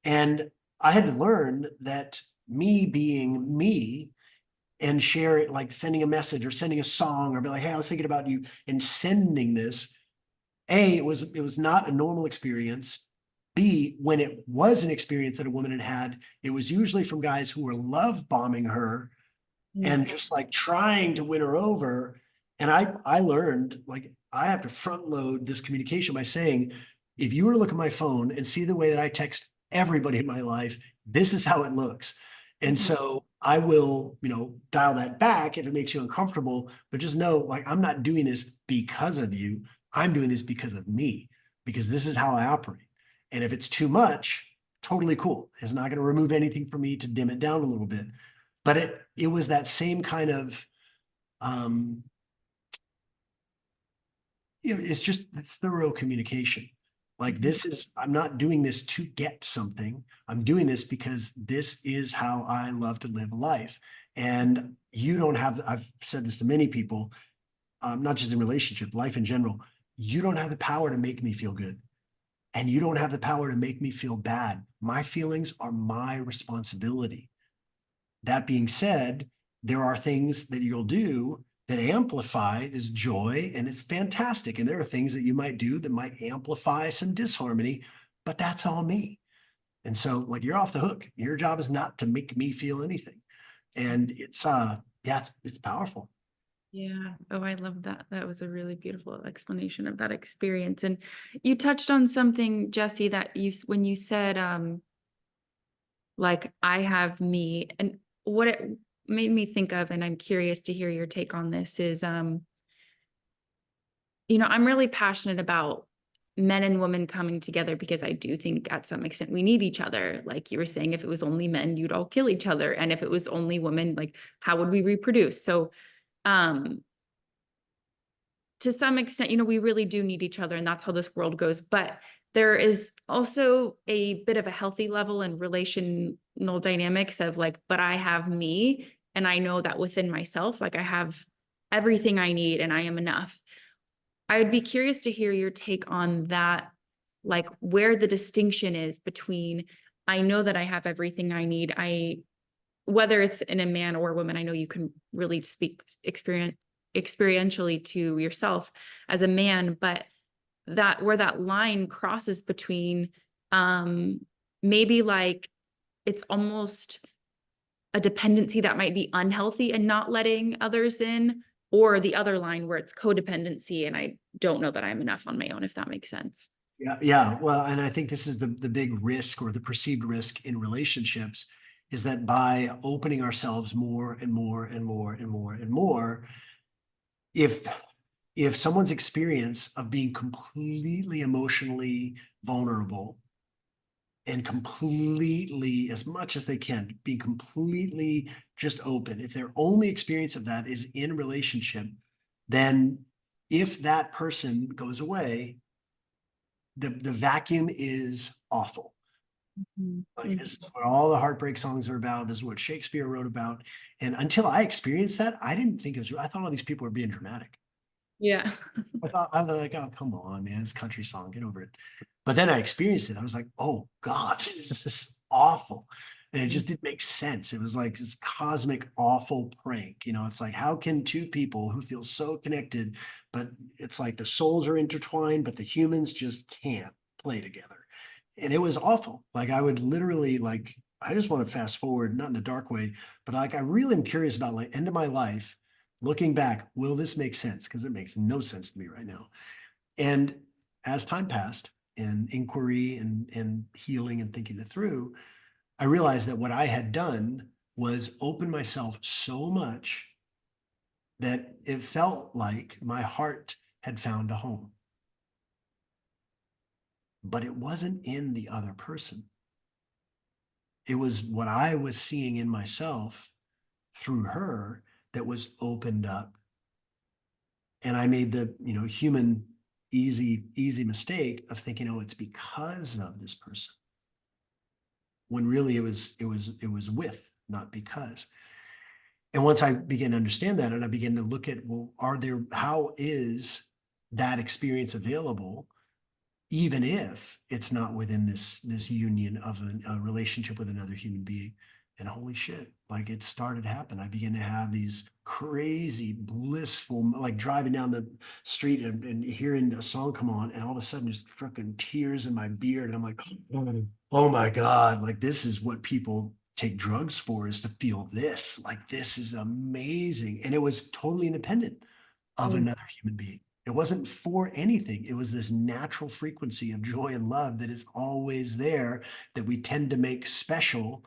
and I had to learn that me being me, and share it, like sending a message or sending a song, or be like, hey, I was thinking about you, and sending this. It was not a normal experience. B, when it was an experience that a woman had, it was usually from guys who were love bombing her and just like trying to win her over. And I learned, like, I have to front load this communication by saying, if you were to look at my phone and see the way that I text everybody in my life, this is how it looks. And so I will, dial that back if it makes you uncomfortable, but just know, like, I'm not doing this because of you. I'm doing this because of me, because this is how I operate. And if it's too much, totally cool. It's not going to remove anything for me to dim it down a little bit. But it was that same kind of, it's just thorough communication. Like, I'm not doing this to get something. I'm doing this because this is how I love to live life. And I've said this to many people, not just in relationship, life in general. You don't have the power to make me feel good. And you don't have the power to make me feel bad. My feelings are my responsibility. That being said, there are things that you'll do that amplify this joy, and it's fantastic. And there are things that you might do that might amplify some disharmony, but that's all me. And so, like, you're off the hook. Your job is not to make me feel anything. And it's powerful. Yeah. Oh, I love that. That was a really beautiful explanation of that experience. And you touched on something, Jesse, that when you said, like, I have me, and what it made me think of, and I'm curious to hear your take on this, is, I'm really passionate about men and women coming together, because I do think at some extent we need each other. Like you were saying, if it was only men, you'd all kill each other. And if it was only women, like, how would we reproduce? So, to some extent, we really do need each other, and that's how this world goes. But there is also a bit of a healthy level in relational dynamics of, like, but I have me, and I know that within myself, like, I have everything I need and I am enough. I would be curious to hear your take on that, like, where the distinction is between, I know that I have everything I need. Whether it's in a man or a woman, I know you can really speak experientially to yourself as a man, but that where that line crosses between maybe like it's almost a dependency that might be unhealthy and not letting others in, or the other line where it's codependency and I don't know that I'm enough on my own, if that makes sense. Yeah, yeah. Well, and I think this is the big risk or the perceived risk in relationships is that by opening ourselves more and more and more and more and more, if someone's experience of being completely emotionally vulnerable and completely, as much as they can, being completely just open, if their only experience of that is in relationship, then if that person goes away, the vacuum is awful. Like this is what all the heartbreak songs are about. This is what Shakespeare wrote about. And until I experienced that, I didn't think it was, I thought all these people were being dramatic. Yeah. I was like, oh, come on, man, it's a country song, get over it. But then I experienced it. I was like, oh God, this is awful. And it just didn't make sense. It was like this cosmic, awful prank. You know, it's like, how can two people who feel so connected, but it's like the souls are intertwined, but the humans just can't play together. And it was awful. Like I would literally like, I just want to fast forward, not in a dark way, but like I really am curious about like end of my life, looking back, will this make sense? Because it makes no sense to me right now. And as time passed and inquiry and healing and thinking it through, I realized that what I had done was open myself so much that it felt like my heart had found a home. But it wasn't in the other person. It was what I was seeing in myself through her that was opened up. And I made the, human easy mistake of thinking, oh, it's because of this person. When really it was with, not because. And once I began to understand that and I began to look at, well, how is that experience available? Even if it's not within this union of a relationship with another human being. And holy shit, like it started to happen. I began to have these crazy, blissful, like driving down the street and hearing a song come on, and all of a sudden just freaking tears in my beard. And I'm like, oh my God, like this is what people take drugs for, is to feel this. Like this is amazing. And it was totally independent of Mm. another human being. It wasn't for anything. It was this natural frequency of joy and love that is always there, that we tend to make special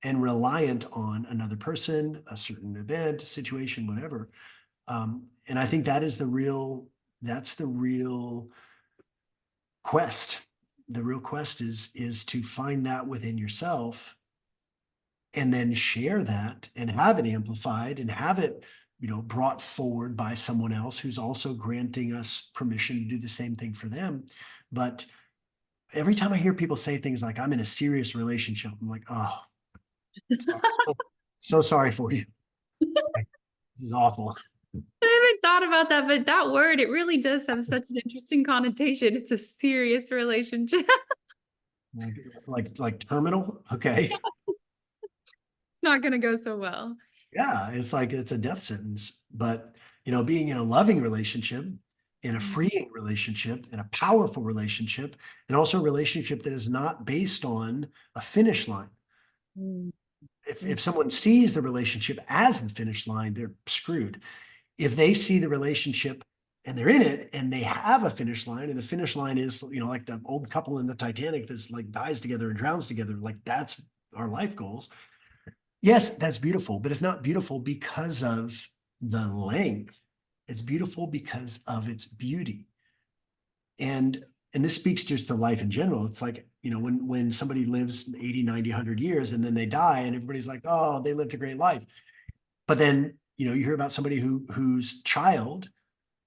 and reliant on another person, a certain event, situation, whatever. And I think that's the real quest. The real quest is to find that within yourself and then share that and have it amplified and have it brought forward by someone else who's also granting us permission to do the same thing for them. But every time I hear people say things like, I'm in a serious relationship, I'm like, oh, so sorry for you. Like, this is awful. I haven't thought about that, but that word, it really does have such an interesting connotation. It's a serious relationship. Like terminal. Okay. It's not going to go so well. Yeah, it's like it's a death sentence. But being in a loving relationship, in a freeing relationship, in a powerful relationship, and also a relationship that is not based on a finish line. Mm. If someone sees the relationship as the finish line, they're screwed. If they see the relationship and they're in it and they have a finish line, and the finish line is, like the old couple in the Titanic that's like dies together and drowns together, like that's our life goals. Yes, that's beautiful, but it's not beautiful because of the length. It's beautiful because of its beauty. And this speaks just to life in general. It's like, when somebody lives 80, 90, 100 years and then they die and everybody's like, oh, they lived a great life. But then, you hear about somebody whose child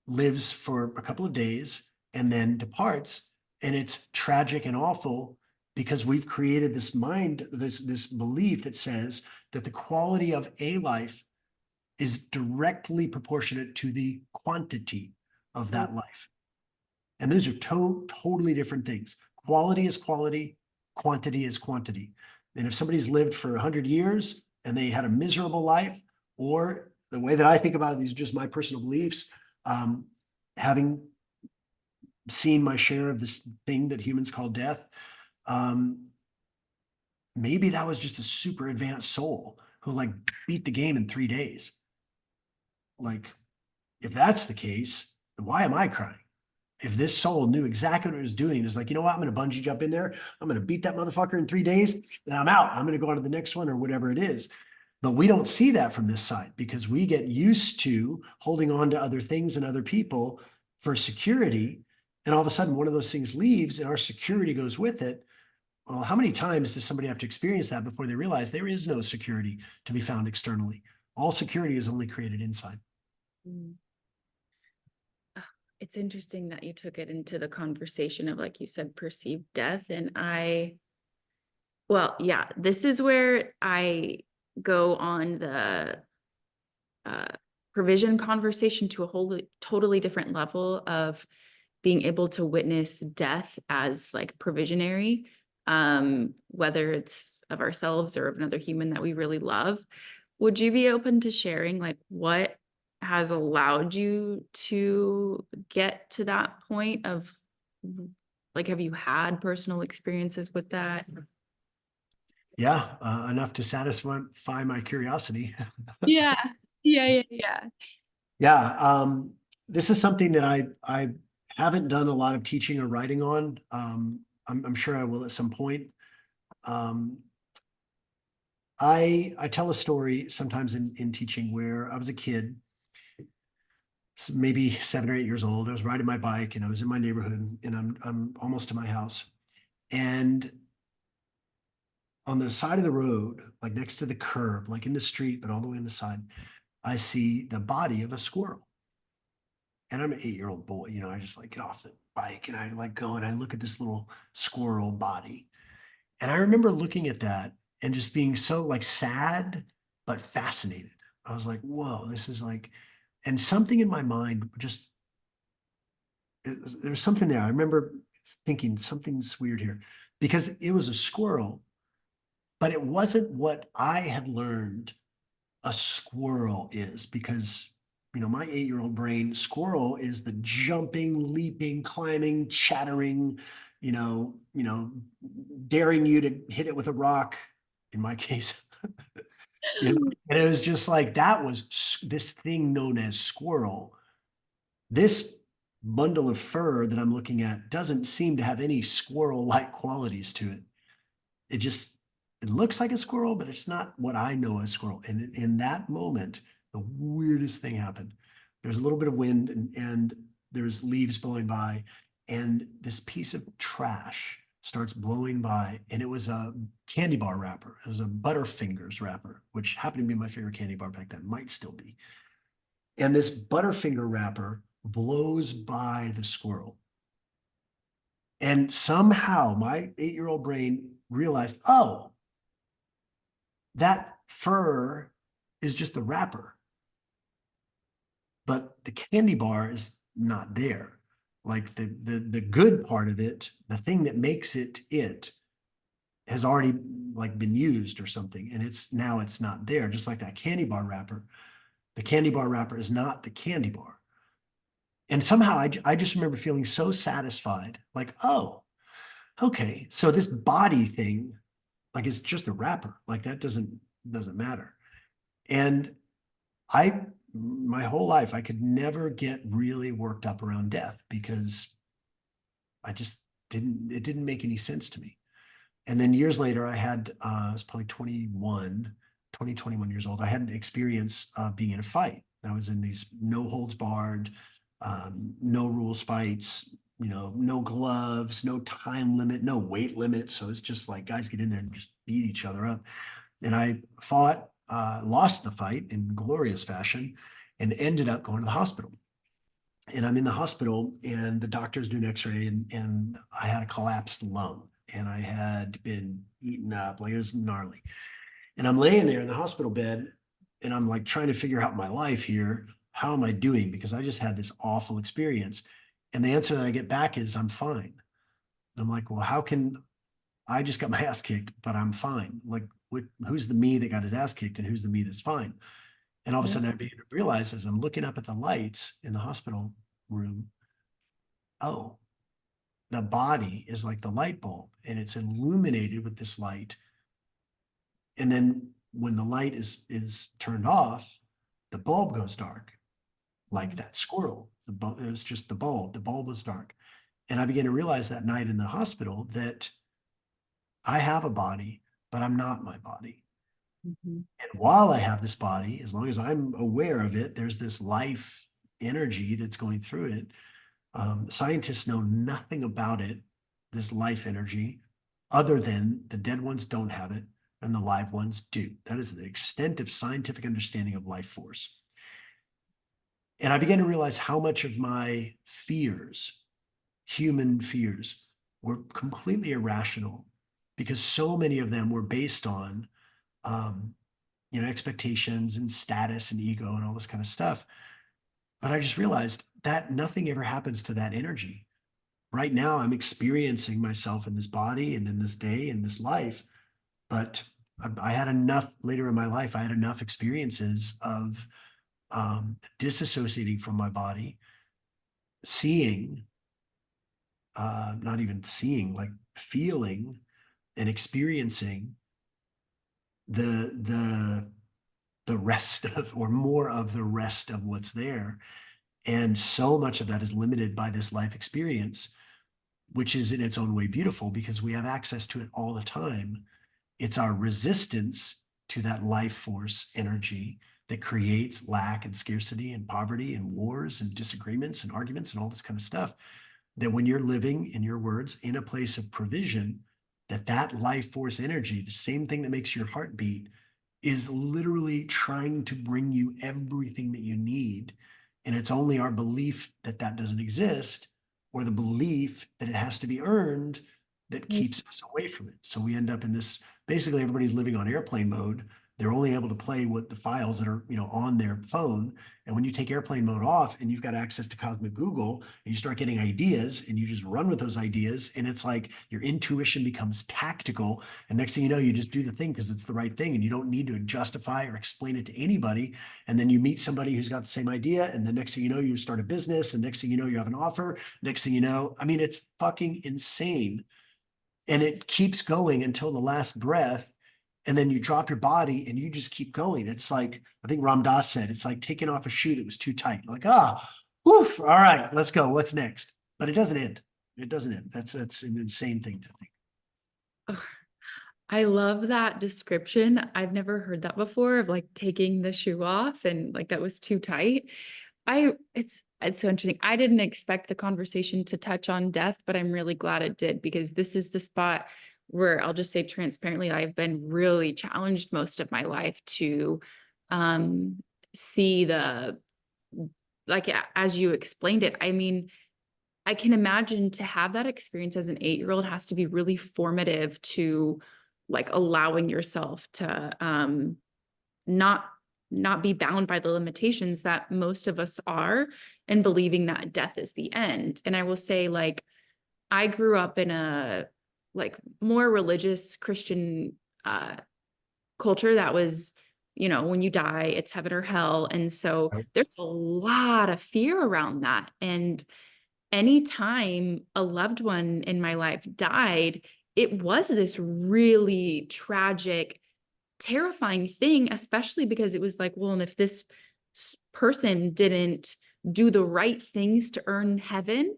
lives for a couple of days and then departs, and it's tragic and awful because we've created this mind, this belief that says that the quality of a life is directly proportionate to the quantity of that life. And those are totally different things. Quality is quality, quantity is quantity. And if somebody's lived for 100 years and they had a miserable life, or the way that I think about it, these are just my personal beliefs, having seen my share of this thing that humans call death, maybe that was just a super advanced soul who like beat the game in 3 days. Like, if that's the case, why am I crying? If this soul knew exactly what it was doing, it's like, you know what? I'm going to bungee jump in there. I'm going to beat that motherfucker in 3 days and I'm out. I'm going to go on to the next one or whatever it is. But we don't see that from this side because we get used to holding on to other things and other people for security. And all of a sudden, one of those things leaves and our security goes with it. Well, how many times does somebody have to experience that before they realize there is no security to be found externally? All security is only created inside. Mm. It's interesting that you took it into the conversation of, like you said, perceived death. And well, yeah, this is where I go on the provision conversation to a whole totally different level of being able to witness death as like provisionary, whether it's of ourselves or of another human that we really love. Would you be open to sharing like what has allowed you to get to that point of, like, have you had personal experiences with that? Yeah, enough to satisfy my curiosity. Yeah, yeah. Yeah, this is something that I haven't done a lot of teaching or writing on. I'm sure I will at some point. Um, I tell a story sometimes in teaching where I was a kid, maybe 7 or 8 years old. I was riding my bike and I was in my neighborhood and I'm almost to my house. And on the side of the road, like next to the curb, like in the street, but all the way on the side, I see the body of a squirrel. And I'm an 8-year-old boy, I just like get off the bike and I like go and I look at this little squirrel body. And I remember looking at that and just being so like sad, but fascinated. I was like, whoa, this is like, and something in my mind just, there was something there. I remember thinking something's weird here because it was a squirrel, but it wasn't what I had learned a squirrel is because my 8-year-old brain, squirrel is the jumping, leaping, climbing, chattering, daring you to hit it with a rock, in my case. And it was just like that was this thing known as squirrel. This bundle of fur that I'm looking at doesn't seem to have any squirrel-like qualities to it. It looks like a squirrel, but it's not what I know as squirrel. And in that moment, the weirdest thing happened. There's a little bit of wind and there's leaves blowing by, and this piece of trash starts blowing by, and it was a candy bar wrapper. It was a Butterfingers wrapper, which happened to be my favorite candy bar back then, might still be. And this Butterfinger wrapper blows by the squirrel. And somehow my 8-year-old brain realized, oh, that fur is just the wrapper, but the candy bar is not there. Like the good part of it, the thing that makes it has already like been used or something, and it's not there. Just like that candy bar wrapper, the candy bar wrapper is not the candy bar. And somehow I just remember feeling so satisfied, like, oh, okay, so this body thing, like, it's just a wrapper, like that doesn't matter. And my whole life, I could never get really worked up around death because I just it didn't make any sense to me. And then years later, I was probably 21 years old. I had an experience of being in a fight. I was in these no holds barred, no rules fights, no gloves, no time limit, no weight limit. So it's just like guys get in there and just beat each other up. And I fought, lost the fight in glorious fashion, and ended up going to the hospital. And I'm in the hospital, and the doctor's doing X-ray, and I had a collapsed lung, and I had been eaten up, like it was gnarly. And I'm laying there in the hospital bed, and I'm like trying to figure out my life here. How am I doing? Because I just had this awful experience. And the answer that I get back is, I'm fine. And I'm like, well, how can I just got my ass kicked, but I'm fine? Like, who's the me that got his ass kicked, and who's the me that's fine? And all of a sudden, I began to realize as I'm looking up at the lights in the hospital room, oh, the body is like the light bulb, and it's illuminated with this light. And then when the light is turned off, the bulb goes dark, like that squirrel. It was just the bulb. The bulb was dark. And I began to realize that night in the hospital that I have a body, but I'm not my body. Mhm. And while I have this body, as long as I'm aware of it, there's this life energy that's going through it. Scientists know nothing about it, this life energy, other than the dead ones don't have it and the live ones do. That is the extent of scientific understanding of life force. And I began to realize how much of my fears, human fears, were completely irrational because so many of them were based on, expectations and status and ego and all this kind of stuff. But I just realized that nothing ever happens to that energy. Right now, I'm experiencing myself in this body and in this day and this life. But I had enough later in my life, I had enough experiences of disassociating from my body, seeing, not even seeing, like feeling and experiencing the the rest of, or more of the rest of what's there. And so much of that is limited by this life experience, which is in its own way beautiful because we have access to it all the time. It's our resistance to that life force energy that creates lack and scarcity and poverty and wars and disagreements and arguments and all this kind of stuff. That when you're living, in your words, in a place of provision, that life force energy, the same thing that makes your heart beat, is literally trying to bring you everything that you need. And it's only our belief that that doesn't exist, or the belief that it has to be earned, that keeps us away from it. So we end up in this, basically everybody's living on airplane mode. They're only able to play with the files that are, on their phone. And when you take airplane mode off and you've got access to cosmic Google and you start getting ideas and you just run with those ideas, and it's like your intuition becomes tactical. And next thing you know, you just do the thing because it's the right thing and you don't need to justify or explain it to anybody. And then you meet somebody who's got the same idea. And the next thing you know, you start a business. And next thing you know, you have an offer. Next thing you know, I mean, it's fucking insane. And it keeps going until the last breath. And then you drop your body and you just keep going. It's like, I think Ram Dass said, it's like taking off a shoe that was too tight. Like, woof, all right, let's go. What's next? But it doesn't end. It doesn't end. That's an insane thing to think. Ugh, I love that description. I've never heard that before of like taking the shoe off and like that was too tight. It's so interesting. I didn't expect the conversation to touch on death, but I'm really glad it did because this is the spot where I'll just say transparently, I've been really challenged most of my life to um see the, like as you explained it. I mean, I can imagine to have that experience as an 8-year-old has to be really formative to like allowing yourself to not not be bound by the limitations that most of us are, and believing that death is the end. And I will say, like, I grew up in a like more religious Christian culture that was, when you die, it's heaven or hell. And so Right. there's a lot of fear around that. And anytime a loved one in my life died, it was this really tragic, terrifying thing, especially because it was like, well, and if this person didn't do the right things to earn heaven,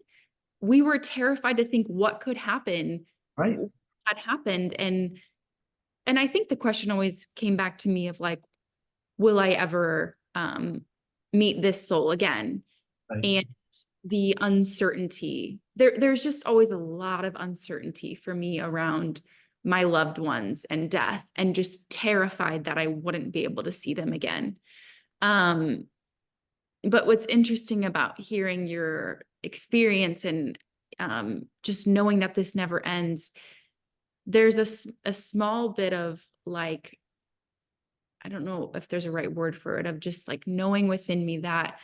we were terrified to think what could happen Right. had happened. And I think the question always came back to me of like, will I ever meet this soul again? Right. And the uncertainty, there's just always a lot of uncertainty for me around my loved ones and death, and just terrified that I wouldn't be able to see them again. But what's interesting about hearing your experience and just knowing that this never ends, there's a small bit of like, I don't know if there's a right word for it, of just like knowing within me that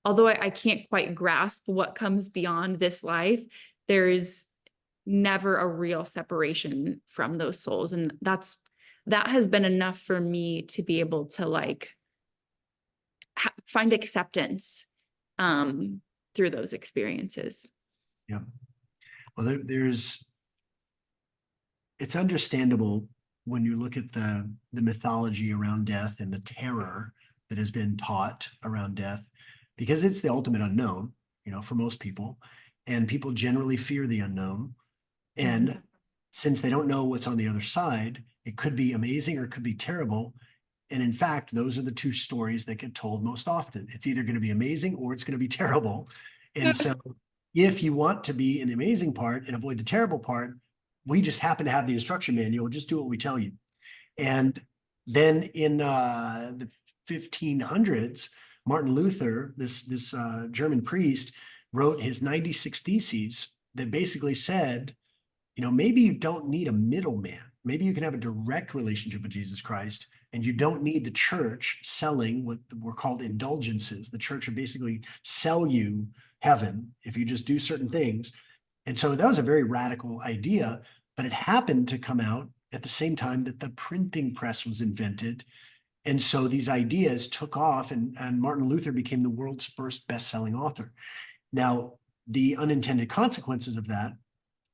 although I can't quite grasp what comes beyond this life, there's never a real separation from those souls. And that has been enough for me to be able to like find acceptance through those experiences. Yeah. Well, it's understandable when you look at the mythology around death and the terror that has been taught around death, because it's the ultimate unknown, for most people, and people generally fear the unknown. And since they don't know what's on the other side, it could be amazing or it could be terrible. And in fact, those are the two stories that get told most often. It's either going to be amazing or it's going to be terrible. And so if you want to be in the amazing part and avoid the terrible part, we just happen to have the instruction manual. Just do what we tell you. And then in the 1500s, Martin Luther, this German priest, wrote his 96 Theses that basically said, maybe you don't need a middleman. Maybe you can have a direct relationship with Jesus Christ, and you don't need the church selling what were called indulgences. The church would basically sell you heaven if you just do certain things. And so that was a very radical idea, but it happened to come out at the same time that the printing press was invented. And so these ideas took off, and Martin Luther became the world's first best-selling author. Now, the unintended consequences of that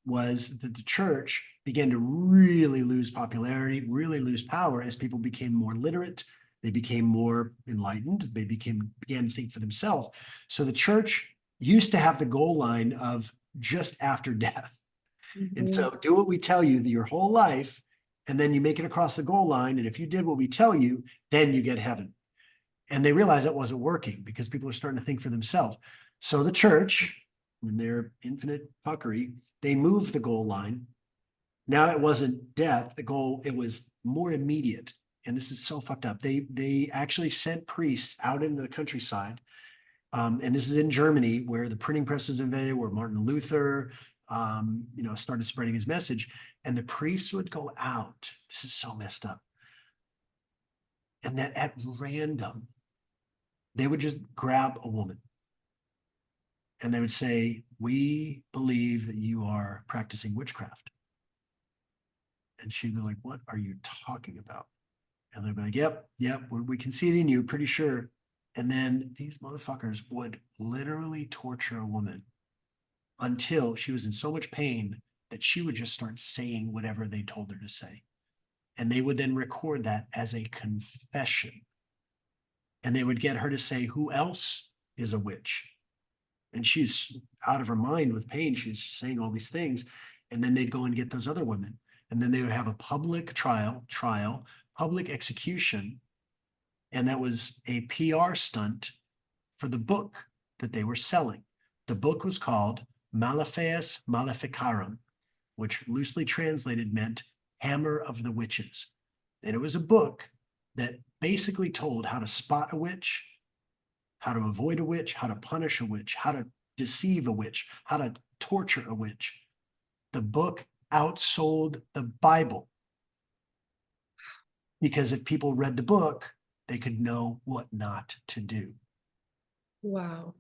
was that the church began to really lose popularity, really lose power as people became more literate. They became more enlightened. They began to think for themselves. So the church used to have the goal line of just after death. And so do what we tell you your whole life, and then you make it across the goal line. And if you did what we tell you, then you get heaven. And they realized that wasn't working because people are starting to think for themselves. So the church, in their infinite fuckery, they moved the goal line. Now it wasn't death. It was more immediate. And this is so fucked up. They actually sent priests out into the countryside. And this is in Germany, where the printing press was invented, where Martin Luther, started spreading his message. And the priests would go out. This is so messed up. And that at random, they would just grab a woman. And they would say, "We believe that you are practicing witchcraft." And she'd be like, "What are you talking about?" And they'd be like, yep, we can see it in you, pretty sure. And then these motherfuckers would literally torture a woman until she was in so much pain that she would just start saying whatever they told her to say. And they would then record that as a confession. And they would get her to say, "Who else is a witch?" And she's out of her mind with pain. She's saying all these things. And then they'd go and get those other women. And then they would have a public trial, public execution. And that was a PR stunt for the book that they were selling. The book was called Malefeas Maleficarum, which loosely translated meant Hammer of the Witches. And it was a book that basically told how to spot a witch, how to avoid a witch, how to punish a witch, how to deceive a witch, how to torture a witch. The book outsold the Bible, because if people read the book, they could know what not to do. Wow.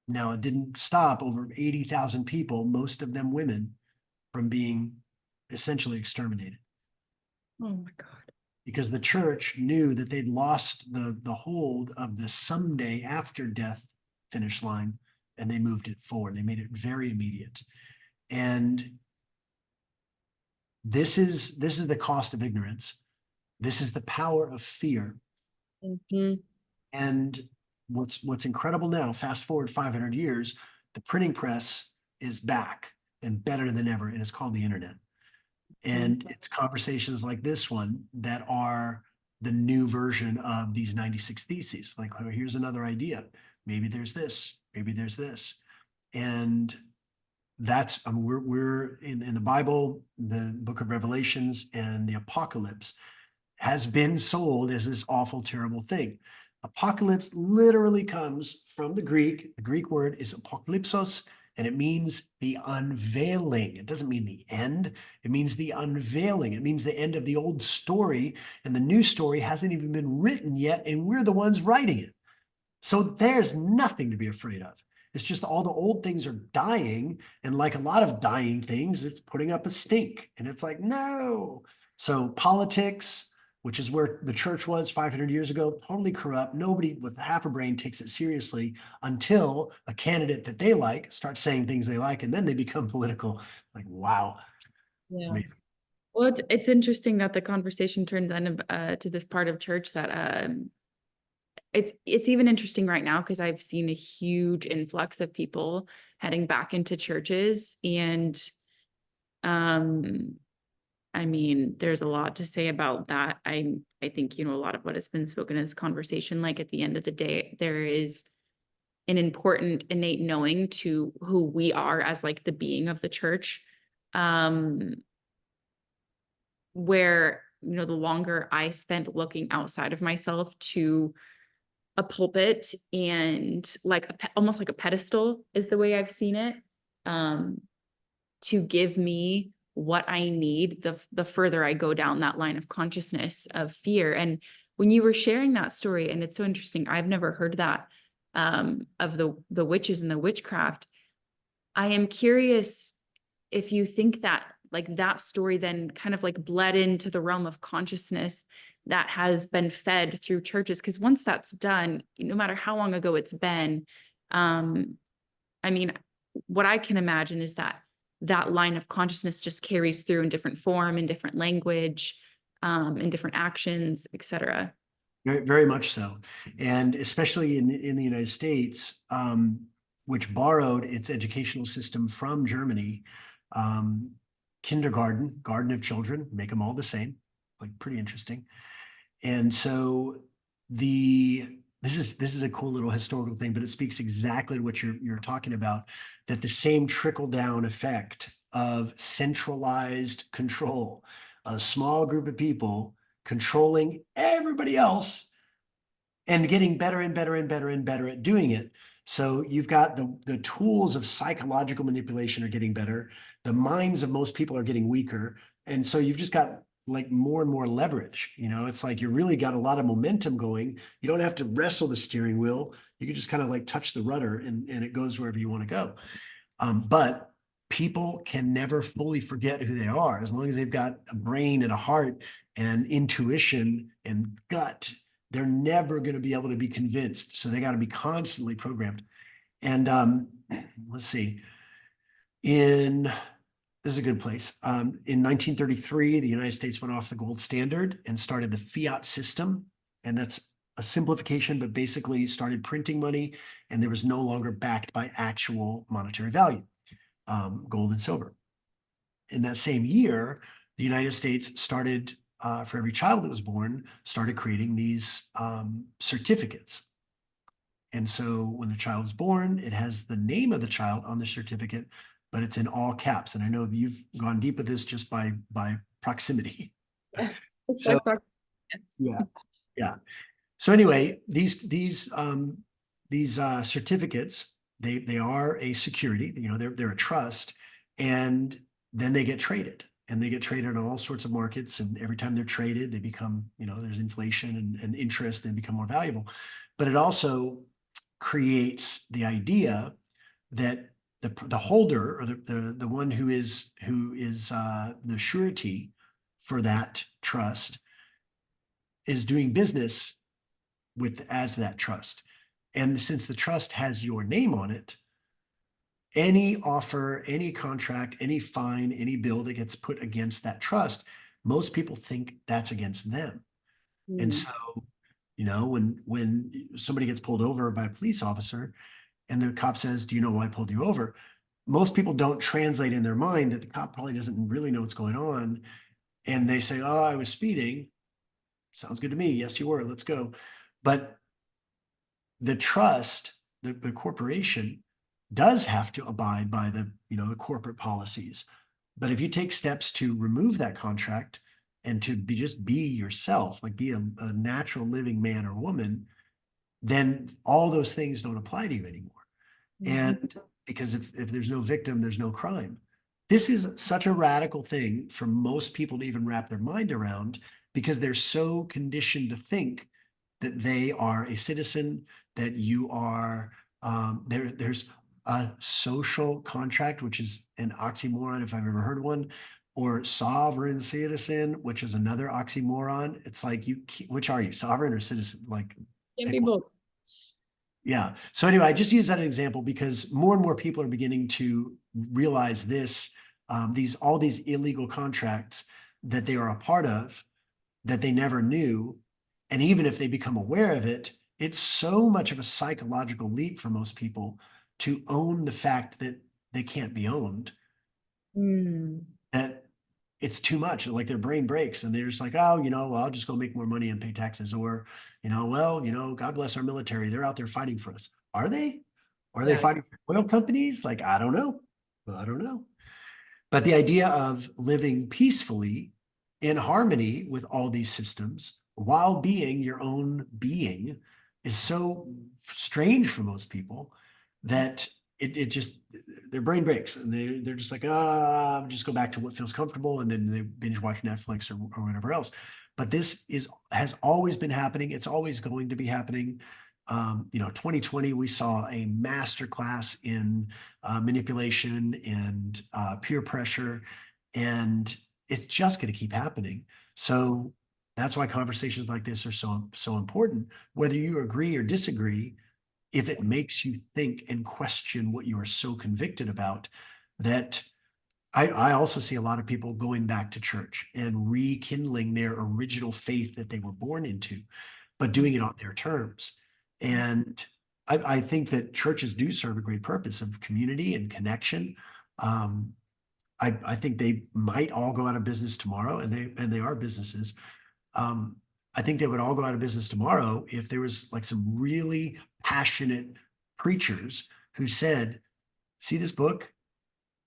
Now, it didn't stop over 80,000 people, most of them women, from being essentially exterminated. Oh my God. Because the church knew that they'd lost the hold of the someday after death finish line, and they moved it forward. They made it very immediate. And this is the cost of ignorance. This is the power of fear. And what's incredible now, fast forward 500 years, the printing press is back and better than ever, and it's called the internet. And it's conversations like this one that are the new version of these 96 Theses. Like, oh, here's another idea. Maybe there's this, maybe there's this. And that's, we're in the Bible, the book of Revelations and the Apocalypse has been sold as this awful, terrible thing. Apocalypse literally comes from the Greek. The Greek word is apokalypsos, and it means the unveiling. It doesn't mean the end. It means the unveiling. It means the end of the old story, and the new story hasn't even been written yet, and we're the ones writing it. So there's nothing to be afraid of. It's just all the old things are dying, and like a lot of dying things, it's putting up a stink, and it's like, no. So politics, which is where the church was 500 years ago, totally corrupt. Nobody with half a brain takes it seriously until a candidate that they like starts saying things they like, and then they become political. Like, wow. It's Yeah. amazing. Well, it's interesting that the conversation turned then to this part of church that it's even interesting right now because I've seen a huge influx of people heading back into churches. And um I mean, there's a lot to say about that. I think, a lot of what has been spoken in this conversation, like at the end of the day, there is an important innate knowing to who we are as like the being of the church. Um, where, the longer I spent looking outside of myself to a pulpit and like almost like a pedestal is the way I've seen it. Um, to give me what I need, the further I go down that line of consciousness of fear. And when you were sharing that story, and it's so interesting, I've never heard that of the witches and the witchcraft. I am curious if you think that like that story then kind of like bled into the realm of consciousness that has been fed through churches. Because once that's done, no matter how long ago it's been, um, I mean, what I can imagine is that that line of consciousness just carries through in different form, in different language, in different actions, etc. Very, very much so. And especially in the United States, which borrowed its educational system from Germany, um, kindergarten, garden of children, make them all the same, like pretty interesting. And so this is a cool little historical thing, but it speaks exactly to what you're talking about, that the same trickle down effect of centralized control, a small group of people controlling everybody else and getting better and better and better and better at doing it. So you've got the tools of psychological manipulation are getting better. The minds of most people are getting weaker. And so you've just got like more and more leverage. It's like you really got a lot of momentum going. You don't have to wrestle the steering wheel. You can just kind of like touch the rudder and it goes wherever you want to go. But people can never fully forget who they are as long as they've got a brain and a heart and intuition and gut. They're never going to be able to be convinced. So they got to be constantly programmed. And let's see, this is a good place. In 1933, the United States went off the gold standard and started the fiat system. And that's a simplification, but basically started printing money, and there was no longer backed by actual monetary value, gold and silver. In that same year, the United States started, for every child that was born, started creating these certificates. And so when the child is born, it has the name of the child on the certificate, but it's in all caps. And I know you've gone deep with this just by proximity. Yeah. It's So like that. yeah, yeah. So anyway, these certificates, they are a security. They're a trust, and then they get traded. And they get traded on all sorts of markets. And every time they're traded, they become, there's inflation and interest, and become more valuable. But it also creates the idea that the holder, or the one who is the surety for that trust, is doing business as that trust. And since the trust has your name on it, any offer, any contract, any fine, any bill that gets put against that trust, most people think that's against them. And Mm. so, when somebody gets pulled over by a police officer and the cop says, "Do you know why I pulled you over?" Most people don't translate in their mind that the cop probably doesn't really know what's going on. And they say, "Oh, I was speeding." Sounds good to me. Yes, you were. Let's go. But the trust, the corporation, does have to abide by the corporate policies. But if you take steps to remove that contract and to just be yourself, like be a natural living man or woman, then all those things don't apply to you anymore. And because if there's no victim, there's no crime. This is such a radical thing for most people to even wrap their mind around, because they're so conditioned to think that they are a citizen, that you are, there's a social contract, which is an oxymoron if I've ever heard one, or sovereign citizen, which is another oxymoron. It's like, which are you, sovereign or citizen? Like, Can be pick one. both. Yeah. So anyway, I just use that example because more and more people are beginning to realize this, all these illegal contracts that they are a part of that they never knew. And even if they become aware of it, it's so much of a psychological leap for most people to own the fact that they can't be owned, Mm. that it's too much. Like their brain breaks and they're just like, oh, I'll just go make more money and pay taxes. Or, well, God bless our military. They're out there fighting for us. Are they? Are they Yeah. fighting for oil companies? Like, I don't know. I don't know. But the idea of living peacefully in harmony with all these systems while being your own being is so strange for most people that it just their brain breaks and they're just like, just go back to what feels comfortable, and then they binge watch Netflix or whatever else. But this has always been happening. It's always going to be happening. 2020, we saw a master class in manipulation and peer pressure, and it's just going to keep happening. So that's why conversations like this are so important. Whether you agree or disagree, if it makes you think and question what you are so convicted about, that I also see a lot of people going back to church and rekindling their original faith that they were born into, but doing it on their terms. And I think that churches do serve a great purpose of community and connection. Um, I think they might all go out of business tomorrow, and they are businesses. Um, I think they would all go out of business tomorrow if there was like some really passionate preachers who said, see this book?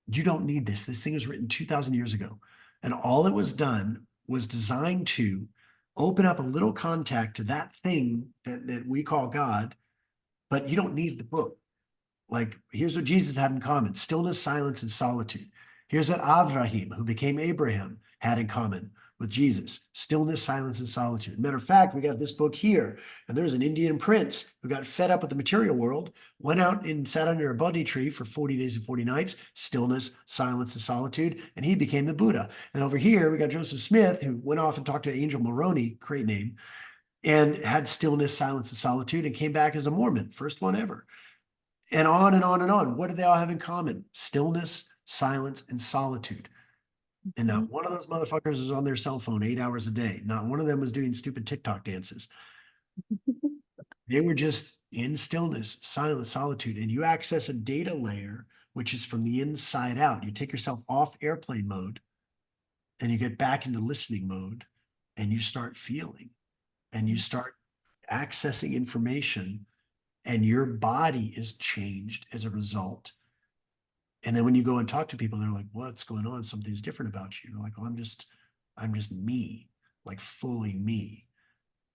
You don't need this. This thing was written 2,000 years ago. And all it was done was designed to open up a little contact to that thing that we call God, but you don't need the book. Like, here's what Jesus had in common: stillness, silence, and solitude. Here's what Avraham, who became Abraham, had in common with Jesus: stillness, silence, and solitude. Matter of fact, we got this book here, and there's an Indian prince who got fed up with the material world, went out and sat under a Bodhi tree for 40 days and 40 nights, stillness, silence, and solitude, and he became the Buddha. And over here, we got Joseph Smith, who went off and talked to Angel Moroni, great name, and had stillness, silence, and solitude, and came back as a Mormon, first one ever. And on and on and on. What do they all have in common? Stillness, silence, and solitude. And Mhm. not one of those motherfuckers is on their cell phone 8 hours a day. Not one of them was doing stupid TikTok dances. They were just in stillness, silence, solitude. And you access a data layer, which is from the inside out. You take yourself off airplane mode and you get back into listening mode, and you start feeling and you start accessing information, and your body is changed as a result. And then when you go and talk to people, they're like, what's going on? Something's different about you. You're like, oh, I'm just me, like fully me.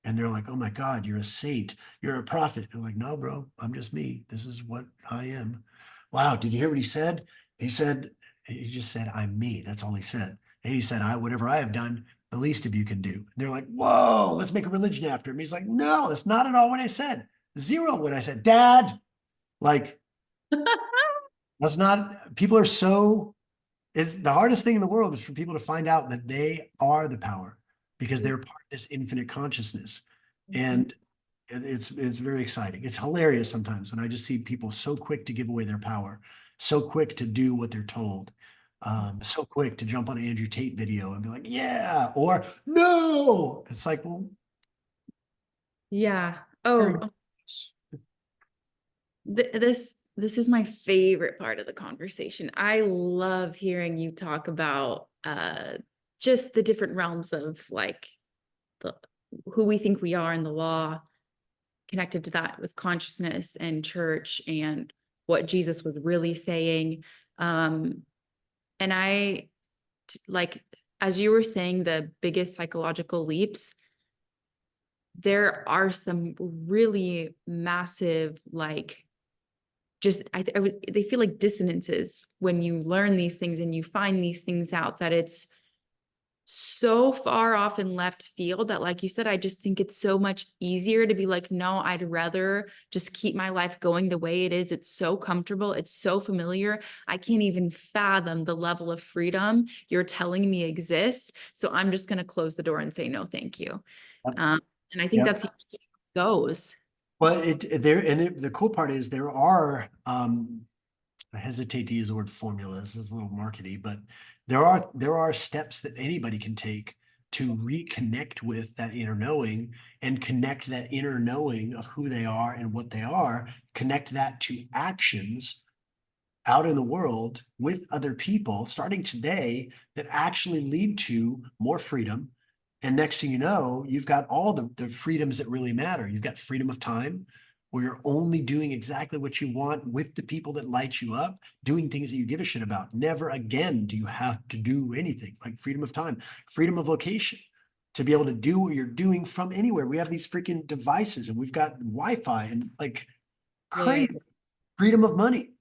And they're like, oh my God, you're a saint. You're a prophet. They're like, no, bro, I'm just me. This is what I am. Wow. Did you hear what he said? He just said, I'm me. That's all he said. And he said, whatever I have done, the least of you can do. And they're like, whoa, let's make a religion after him. He's like, no, that's not at all what I said. Zero what I said. Dad, like, that's not, people are so, it's the hardest thing in the world is for people to find out that they are the power because they're part of this infinite consciousness. And it's very exciting. It's hilarious sometimes. And I just see people so quick to give away their power, so quick to do what they're told, so quick to jump on an Andrew Tate video and be like, yeah, or no. It's like, well, Yeah. very- Oh, this is my favorite part of the conversation. I love hearing you talk about just the different realms of like the who we think we are in the law, connected to that with consciousness and church and what Jesus was really saying. And like, as you were saying, the biggest psychological leaps, there are some really massive, like, just they feel like dissonances when you learn these things and you find these things out, that it's so far off in left field that, like you said, I just think it's so much easier to be like, no, I'd rather just keep my life going the way it is. It's so comfortable. It's so familiar. I can't even fathom the level of freedom you're telling me exists. So I'm just going to close the door and say, no, thank you. Um, and I think Yep. that's how it goes. Well, the cool part is there are, I hesitate to use the word formula. This is a little markety, but there are steps that anybody can take to reconnect with that inner knowing and connect that inner knowing of who they are and what they are, connect that to actions out in the world with other people starting today that actually lead to more freedom. And next thing you know, you've got all the freedoms that really matter. You've got freedom of time, where you're only doing exactly what you want with the people that light you up, doing things that you give a shit about. Never again do you have to do anything. Like freedom of time, freedom of location, to be able to do what you're doing from anywhere. We have these freaking devices and we've got Wi-Fi and like Yeah. crazy. Freedom of money.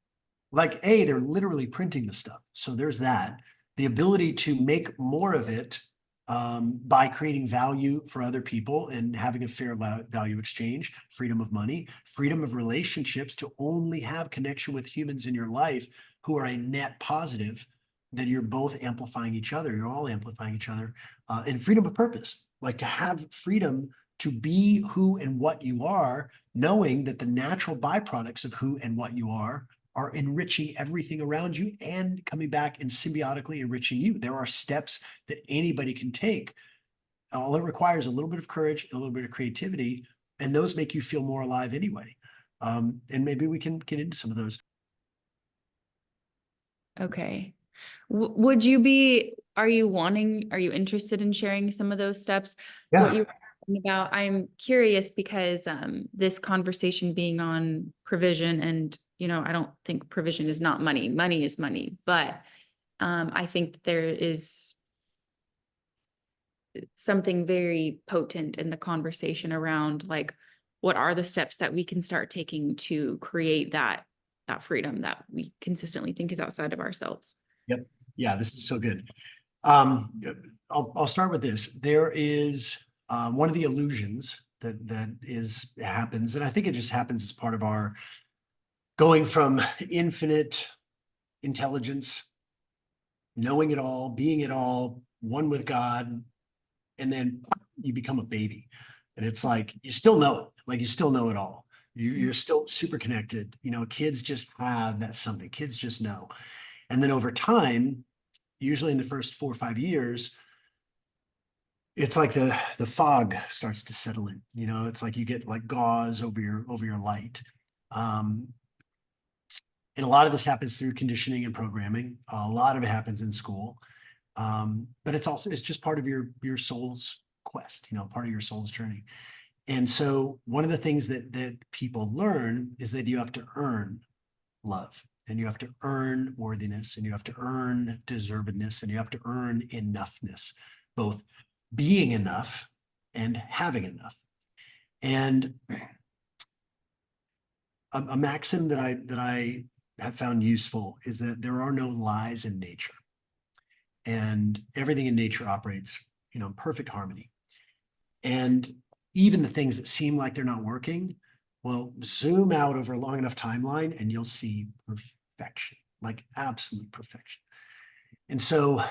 Like, they're literally printing the stuff. So there's that. The ability to make more of it by creating value for other people and having a fair value exchange, freedom of money, freedom of relationships, to only have connection with humans in your life who are a net positive, that you're both amplifying each other. You're all amplifying each other. And freedom of purpose, like to have freedom to be who and what you are, knowing that the natural byproducts of who and what you are enriching everything around you and coming back and symbiotically enriching you. There are steps that anybody can take. All it requires a little bit of courage and a little bit of creativity, and those make you feel more alive anyway. And maybe we can get into some of those. Okay. Would you be, are you interested in sharing some of those steps? What Yeah. you were talking about, I'm curious because this conversation being on provision, and I don't think provision is not money. Money is money, but I think that there is something very potent in the conversation around like, what are the steps that we can start taking to create that freedom that we consistently think is outside of ourselves. Yep. Yeah, this is so good. I'll start with this. There is one of the illusions that happens, and I think it just happens as part of our going from infinite intelligence, knowing it all, being it all, one with God, and then you become a baby. And it's like you still know it, like you still know it all. You're still super connected. Kids just have that something. Kids just know. And then over time, usually in the first 4 or 5 years, it's like the fog starts to settle in. It's like you get like gauze over your light. And a lot of this happens through conditioning and programming. A lot of it happens in school. But it's just part of your soul's quest, part of your soul's journey. And so one of the things that people learn is that you have to earn love, and you have to earn worthiness, and you have to earn deservedness, and you have to earn enoughness, both being enough and having enough. And a maxim that I have found useful is that there are no lies in nature, and everything in nature operates, in perfect harmony. And even the things that seem like they're not working, well, zoom out over a long enough timeline and you'll see perfection, like absolute perfection. And so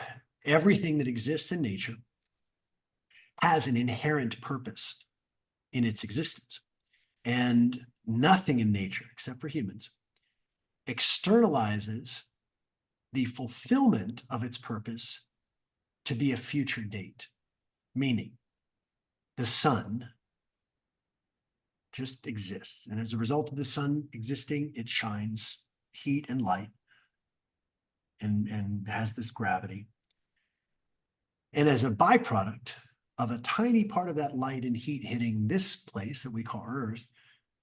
everything that exists in nature has an inherent purpose in its existence. And nothing in nature, except for humans, externalizes the fulfillment of its purpose to be a future date. Meaning, the sun just exists. And as a result of the sun existing, it shines heat and light and has this gravity. And as a byproduct of a tiny part of that light and heat hitting this place that we call Earth,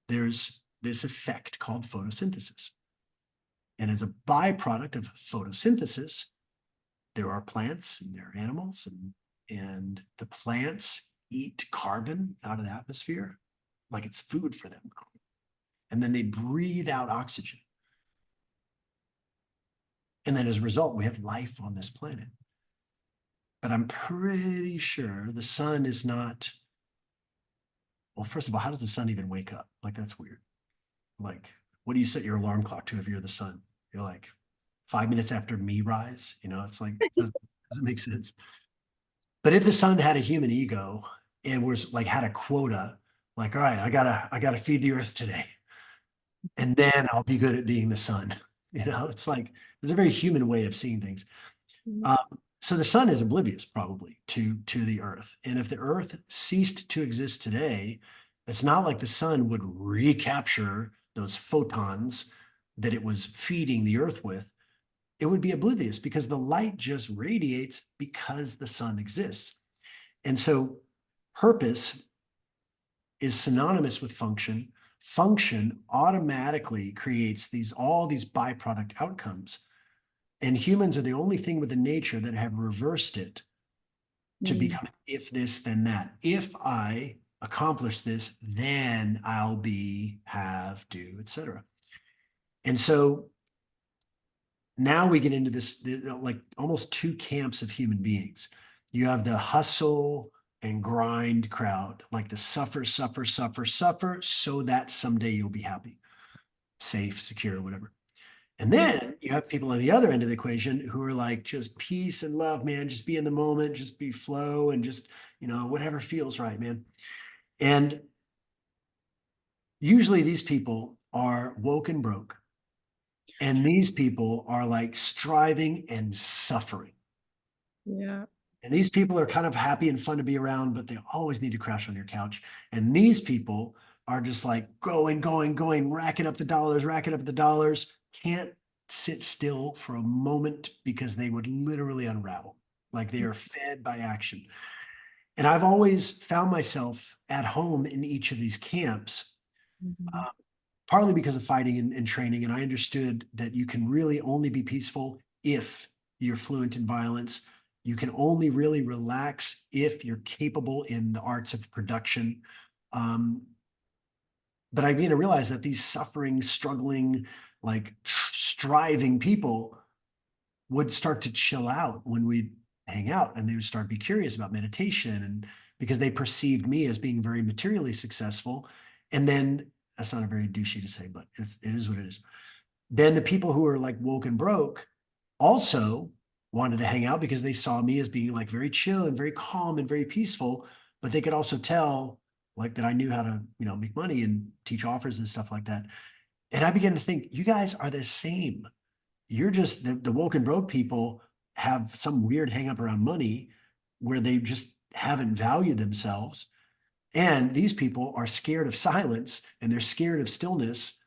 there's this effect called photosynthesis. And as a byproduct of photosynthesis, there are plants and there are animals, and the plants eat carbon out of the atmosphere like it's food for them. And then they breathe out oxygen. And then as a result, we have life on this planet. But I'm pretty sure the sun is not, well, first of all, how does the sun even wake up? Like, that's weird. Like, what do you set your alarm clock to if you're the sun? You're like 5 minutes after me rise, it's like, doesn't make sense. But if the sun had a human ego and was like, had a quota, like, all right, I gotta feed the earth today, and then I'll be good at being the sun. It's like, there's a very human way of seeing things. Mhm. So the sun is oblivious probably to the earth. And if the earth ceased to exist today, it's not like the sun would recapture those photons that it was feeding the earth with. It would be oblivious because the light just radiates because the sun exists. And so purpose is synonymous with function. Function automatically creates all these byproduct outcomes. And humans are the only thing within nature that have reversed it to Mm. become if this, then that. If I accomplish this, then I'll be, have, do, etc. And so now we get into this like almost two camps of human beings. You have the hustle and grind crowd, like the suffer, suffer, suffer, suffer, so that someday you'll be happy, safe, secure, whatever. And then you have people on the other end of the equation who are like, just peace and love, man. Just be in the moment, just be flow and just, whatever feels right, man. And usually these people are woke and broke. And these people are like striving and suffering. Yeah. And these people are kind of happy and fun to be around, but they always need to crash on your couch. And these people are just like going, going, going, racking up the dollars, can't sit still for a moment because they would literally unravel. Like they are fed by action. And I've always found myself at home in each of these camps, Mhm. uh, partly because of fighting and training. And I understood that you can really only be peaceful if you're fluent in violence. You can only really relax if you're capable in the arts of production. Um, but I began to realize that these suffering, struggling, like striving people would start to chill out when we hang out, and they would start to be curious about meditation, and because they perceived me as being very materially successful. And then that's not a very douchey to say, but it is what it is. Then the people who are like woke and broke also wanted to hang out because they saw me as being like very chill and very calm and very peaceful, but they could also tell like that I knew how to, make money and teach offers and stuff like that. And I began to think, you guys are the same. You're just the woke and broke people have some weird hang up around money where they just haven't valued themselves. And these people are scared of silence and they're scared of stillness.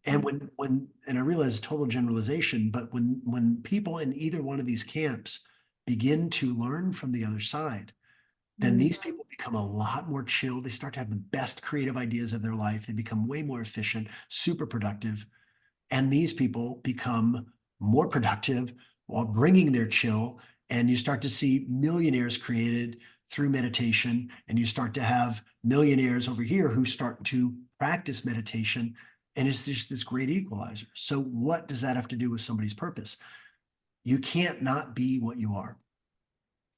And and I realize total generalization, but when people in either one of these camps begin to learn from the other side, then Mm. these people become a lot more chill. They start to have the best creative ideas of their life. They become way more efficient, super productive. And these people become more productive while bringing their chill. And you start to see millionaires created through meditation. And you start to have millionaires over here who start to practice meditation. And it's just this great equalizer. So, what does that have to do with somebody's purpose? You can't not be what you are.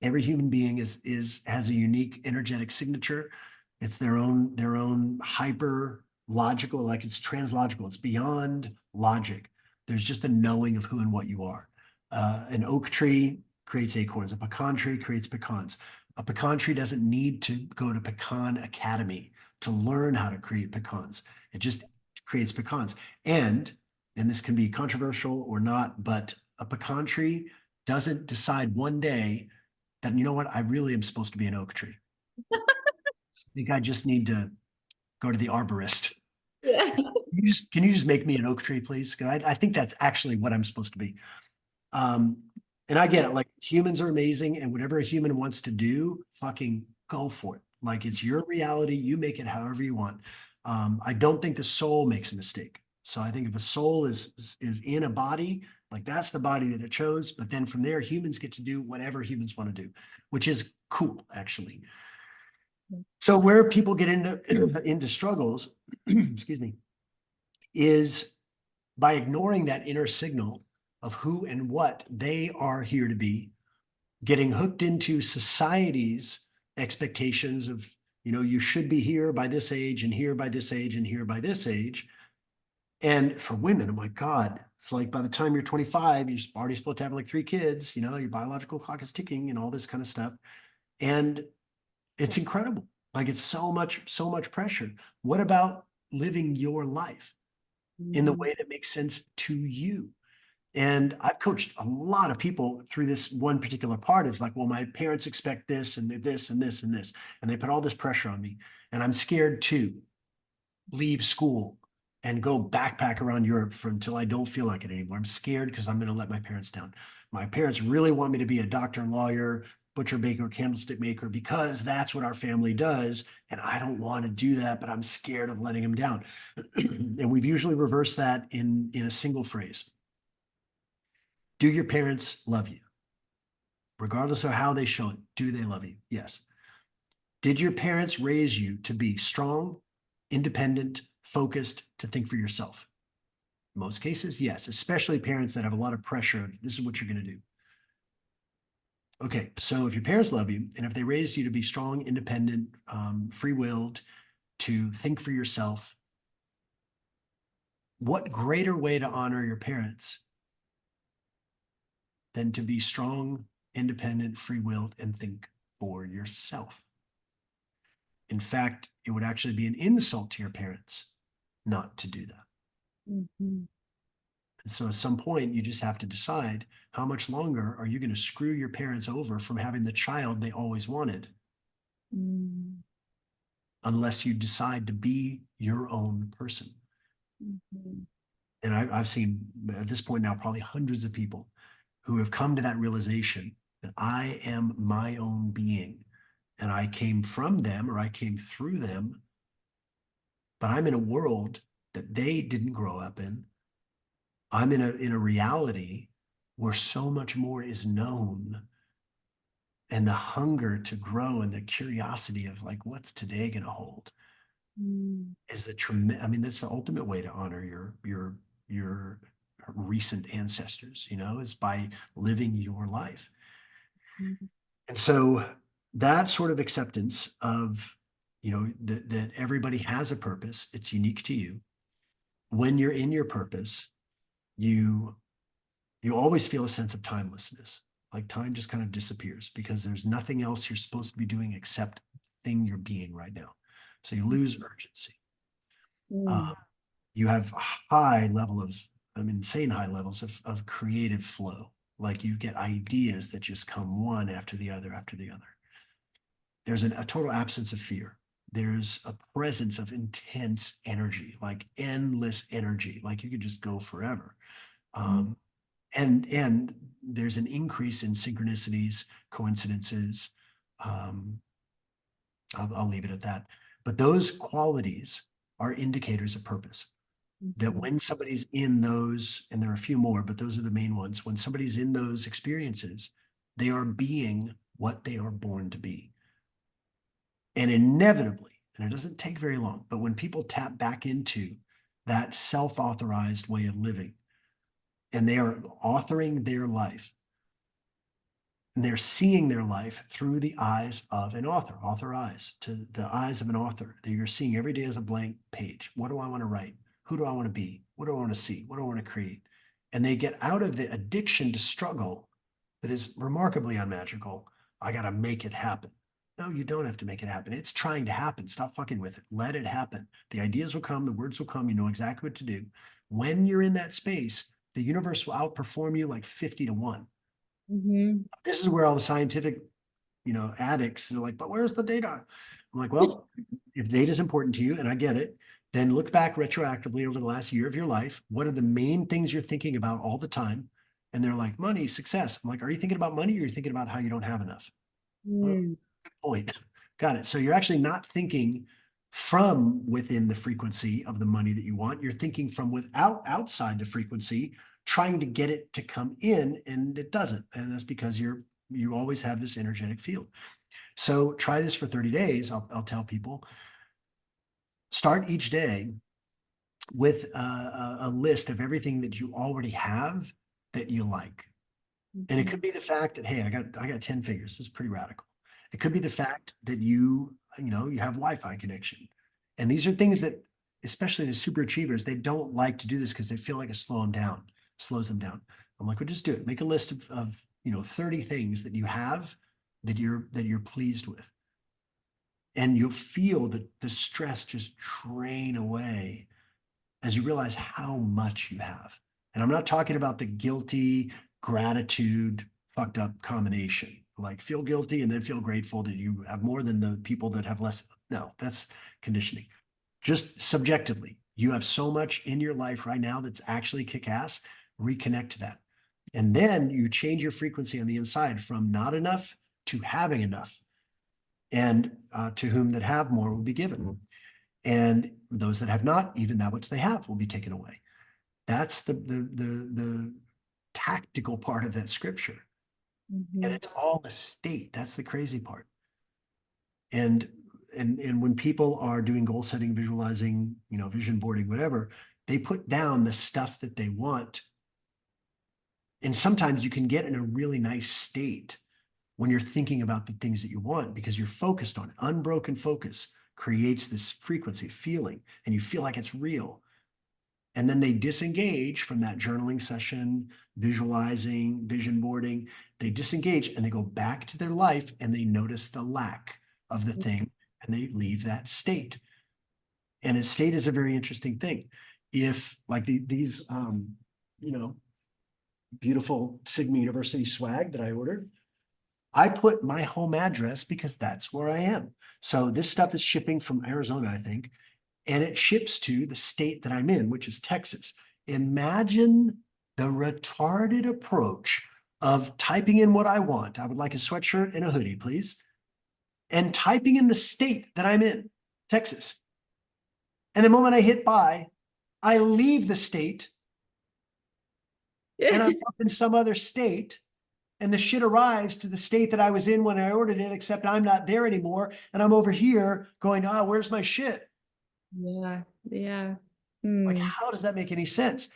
Every human being has a unique energetic signature. It's their own hyper logical, like it's translogical. It's beyond logic. There's just a knowing of who and what you are. An oak tree creates acorns. A pecan tree creates pecans. A pecan tree doesn't need to go to Pecan Academy to learn how to create pecans. It just creates pecans. And this can be controversial or not, but a pecan tree doesn't decide one day that, you know what, I really am supposed to be an oak tree. I think I just need to go to the arborist. Yeah. Can you just make me an oak tree, please? 'Cause I think that's actually what I'm supposed to be. Um, and I get it. Like humans are amazing, and whatever a human wants to do, fucking go for it. Like it's your reality. You make it however you want. I don't think the soul makes a mistake. So I think if a soul is in a body, like that's the body that it chose. But then from there, humans get to do whatever humans want to do, which is cool, actually. So where people get into into struggles, excuse me, is by ignoring that inner signal of who and what they are here to be, getting hooked into society's expectations of, you should be here by this age and here by this age and here by this age. And for women, oh my God, it's like by the time you're 25, you're already supposed to have like 3 kids, your biological clock is ticking and all this kind of stuff. And it's incredible. Like it's so much pressure. What about living your life in the Mm. way that makes sense to you? And I've coached a lot of people through this one particular part. It's like, well, my parents expect this and this and this and this, and they put all this pressure on me. And I'm scared to leave school and go backpack around Europe for until I don't feel like it anymore. I'm scared because I'm going to let my parents down. My parents really want me to be a doctor, lawyer, butcher, baker, candlestick maker because that's what our family does. And I don't want to do that, but I'm scared of letting them down. And we've usually reversed that in a single phrase. Do your parents love you? Regardless of how they show it, do they love you? Yes. Did your parents raise you to be strong, independent, focused, to think for yourself? In most cases, yes, especially parents that have a lot of pressure. This is what you're going to do. Okay, so if your parents love you, and if they raised you to be strong, independent, free-willed, to think for yourself, what greater way to honor your parents than to be strong, independent, free-willed, and think for yourself? In fact, it would actually be an insult to your parents not to do that. Mhm. And so at some point, you just have to decide how much longer are you going to screw your parents over from having the child they always wanted, Mm. unless you decide to be your own person. Mhm. And I've seen at this point now probably hundreds of people who have come to that realization that I am my own being and I came from them or I came through them, but I'm in a world that they didn't grow up in. I'm in a reality where so much more is known, and the hunger to grow and the curiosity of like, what's today going to hold Mm. is the tremendous. I mean, that's the ultimate way to honor your recent ancestors, you know, is by living your life. Mhm. And so that sort of acceptance of, you know, that everybody has a purpose, it's unique to you. When you're in your purpose, you you always feel a sense of timelessness. Like time just kind of disappears because there's nothing else you're supposed to be doing except the thing you're being right now. So you lose urgency. Mm. Um, you have a high level of, insane high levels of creative flow. Like you get ideas that just come one after the other after the other. There's a total absence of fear. There's a presence of intense energy, like endless energy, like you could just go forever. Mm. Um, and there's an increase in synchronicities, coincidences. Um, I'll leave it at that. But those qualities are indicators of purpose. That Mhm. when somebody's in those, and there are a few more, but those are the main ones, when somebody's in those experiences, they are being what they are born to be. And inevitably, and it doesn't take very long, but when people tap back into that self-authorized way of living, and they are authoring their life, and they're seeing their life through the eyes of an author, author eyes, to the eyes of an author that you're seeing every day as a blank page. What do I want to write? Who do I want to be? What do I want to see? What do I want to create? And they get out of the addiction to struggle that is remarkably unmagical. I got to make it happen. No, you don't have to make it happen. It's trying to happen. Stop fucking with it. Let it happen. The ideas will come, the words will come. You know exactly what to do. When you're in that space, the universe will outperform you like 50 to 1. Mhm. This is where all the scientific, you know, addicts, they're like, but where's the data? I'm like, well, if data is important to you, and I get it, then look back retroactively over the last year of your life. What are the main things you're thinking about all the time? And they're like, money, success. I'm like, are you thinking about money or are you thinking about how you don't have enough? Well, Mm. good point. Got it. So you're actually not thinking from within the frequency of the money that you want. You're thinking from outside the frequency, trying to get it to come in, and it doesn't. And that's because you always have this energetic field. So try this for 30 days. I'll tell people, start each day with a list of everything that you already have that you like. And it Mhm. could be the fact that, hey, I got 10 fingers. This is pretty radical. It could be the fact that you have Wi-Fi connection. And these are things that, especially the super achievers, they don't like to do this because they feel like it slows them down. I'm like, well, just do it. Make a list of 30 things that you have that you're pleased with. And you'll feel the stress just drain away as you realize how much you have. And I'm not talking about the guilty gratitude fucked up combination. Like feel guilty and then feel grateful that you have more than the people that have less. No, that's conditioning. Just subjectively, you have so much in your life right now that's actually kick ass. Reconnect to that. And then you change your frequency on the inside from not enough to having enough. And to whom that have more will be given. And those that have not, even that which they have will be taken away. That's the tactical part of that scripture. And it's all a state. That's the crazy part. And when people are doing goal setting, visualizing, vision boarding, whatever, they put down the stuff that they want. And sometimes you can get in a really nice state when you're thinking about the things that you want because you're focused on it. Unbroken focus creates this frequency feeling, and you feel like it's real. And then they disengage from that journaling session, visualizing, vision boarding. They disengage and they go back to their life and they notice the lack of the thing and they leave that state. And a state is a very interesting thing. If like these, beautiful Sigma University swag that I ordered, I put my home address because that's where I am. So this stuff is shipping from Arizona, I think, and it ships to the state that I'm in, which is Texas. Imagine the retarded approach of typing in what I want. I would like a sweatshirt and a hoodie, please. And typing in the state that I'm in, Texas. And the moment I hit buy, I leave the state and I'm up in some other state. And the shit arrives to the state that I was in when I ordered it, except I'm not there anymore. And I'm over here going, where's my shit? Yeah. Yeah. Like, how does that make any sense?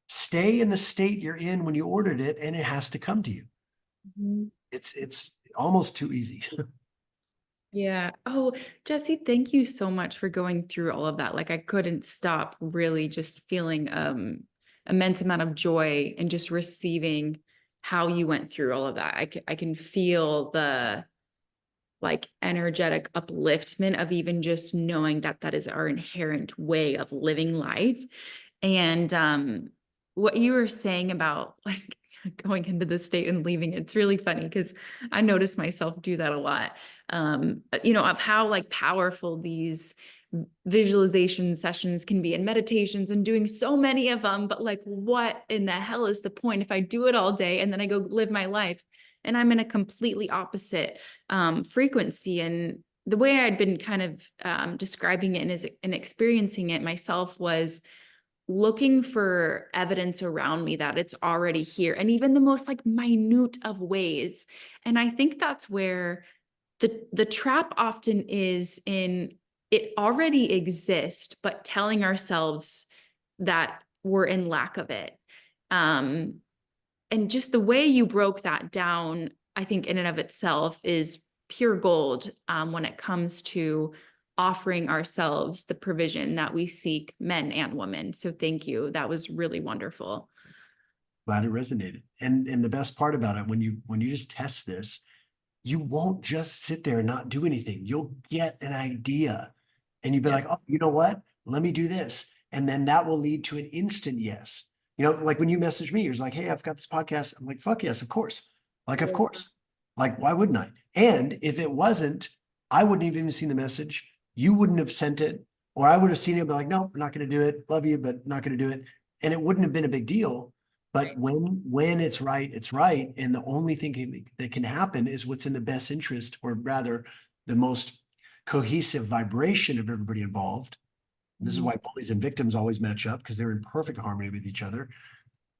Stay in the state you're in when you ordered it, and it has to come to you. It's almost too easy. Yeah. Oh, Jesse, thank you so much for going through all of that. Like I couldn't stop really just feeling immense amount of joy and just receiving how you went through all of that. I can feel the like energetic upliftment of even just knowing that that is our inherent way of living life. And what you were saying about like going into the state and leaving, it's really funny because I notice myself do that a lot. Of how like powerful these visualization sessions can be and meditations and doing so many of them, but like what in the hell is the point if I do it all day and then I go live my life and I'm in a completely opposite frequency? And the way I'd been kind of describing it and experiencing it myself was looking for evidence around me that it's already here, and even the most like minute of ways. And I think that's where the trap often is in it already exists, but telling ourselves that we're in lack of it. And just the way you broke that down, I think in and of itself is pure gold when it comes to offering ourselves the provision that we seek, men and women. So thank you. That was really wonderful. Glad it resonated. And the best part about it, when you just test this, you won't just sit there and not do anything. You'll get an idea and you'll be like, oh, you know what? Let me do this. And then that will lead to an instant yes. Like when you message me, you're like, hey, I've got this podcast. I'm like, fuck yes, of course. Like, of course. Like, why wouldn't I? And if it wasn't, I wouldn't have even seen the message. You wouldn't have sent it, or I would have seen it and be like, no, I'm not going to do it. Love you, but not going to do it. And it wouldn't have been a big deal. But when it's right, it's right. And the only thing that can happen is what's in the best interest, or rather the most cohesive vibration of everybody involved. And this is why bullies and victims always match up, because they're in perfect harmony with each other.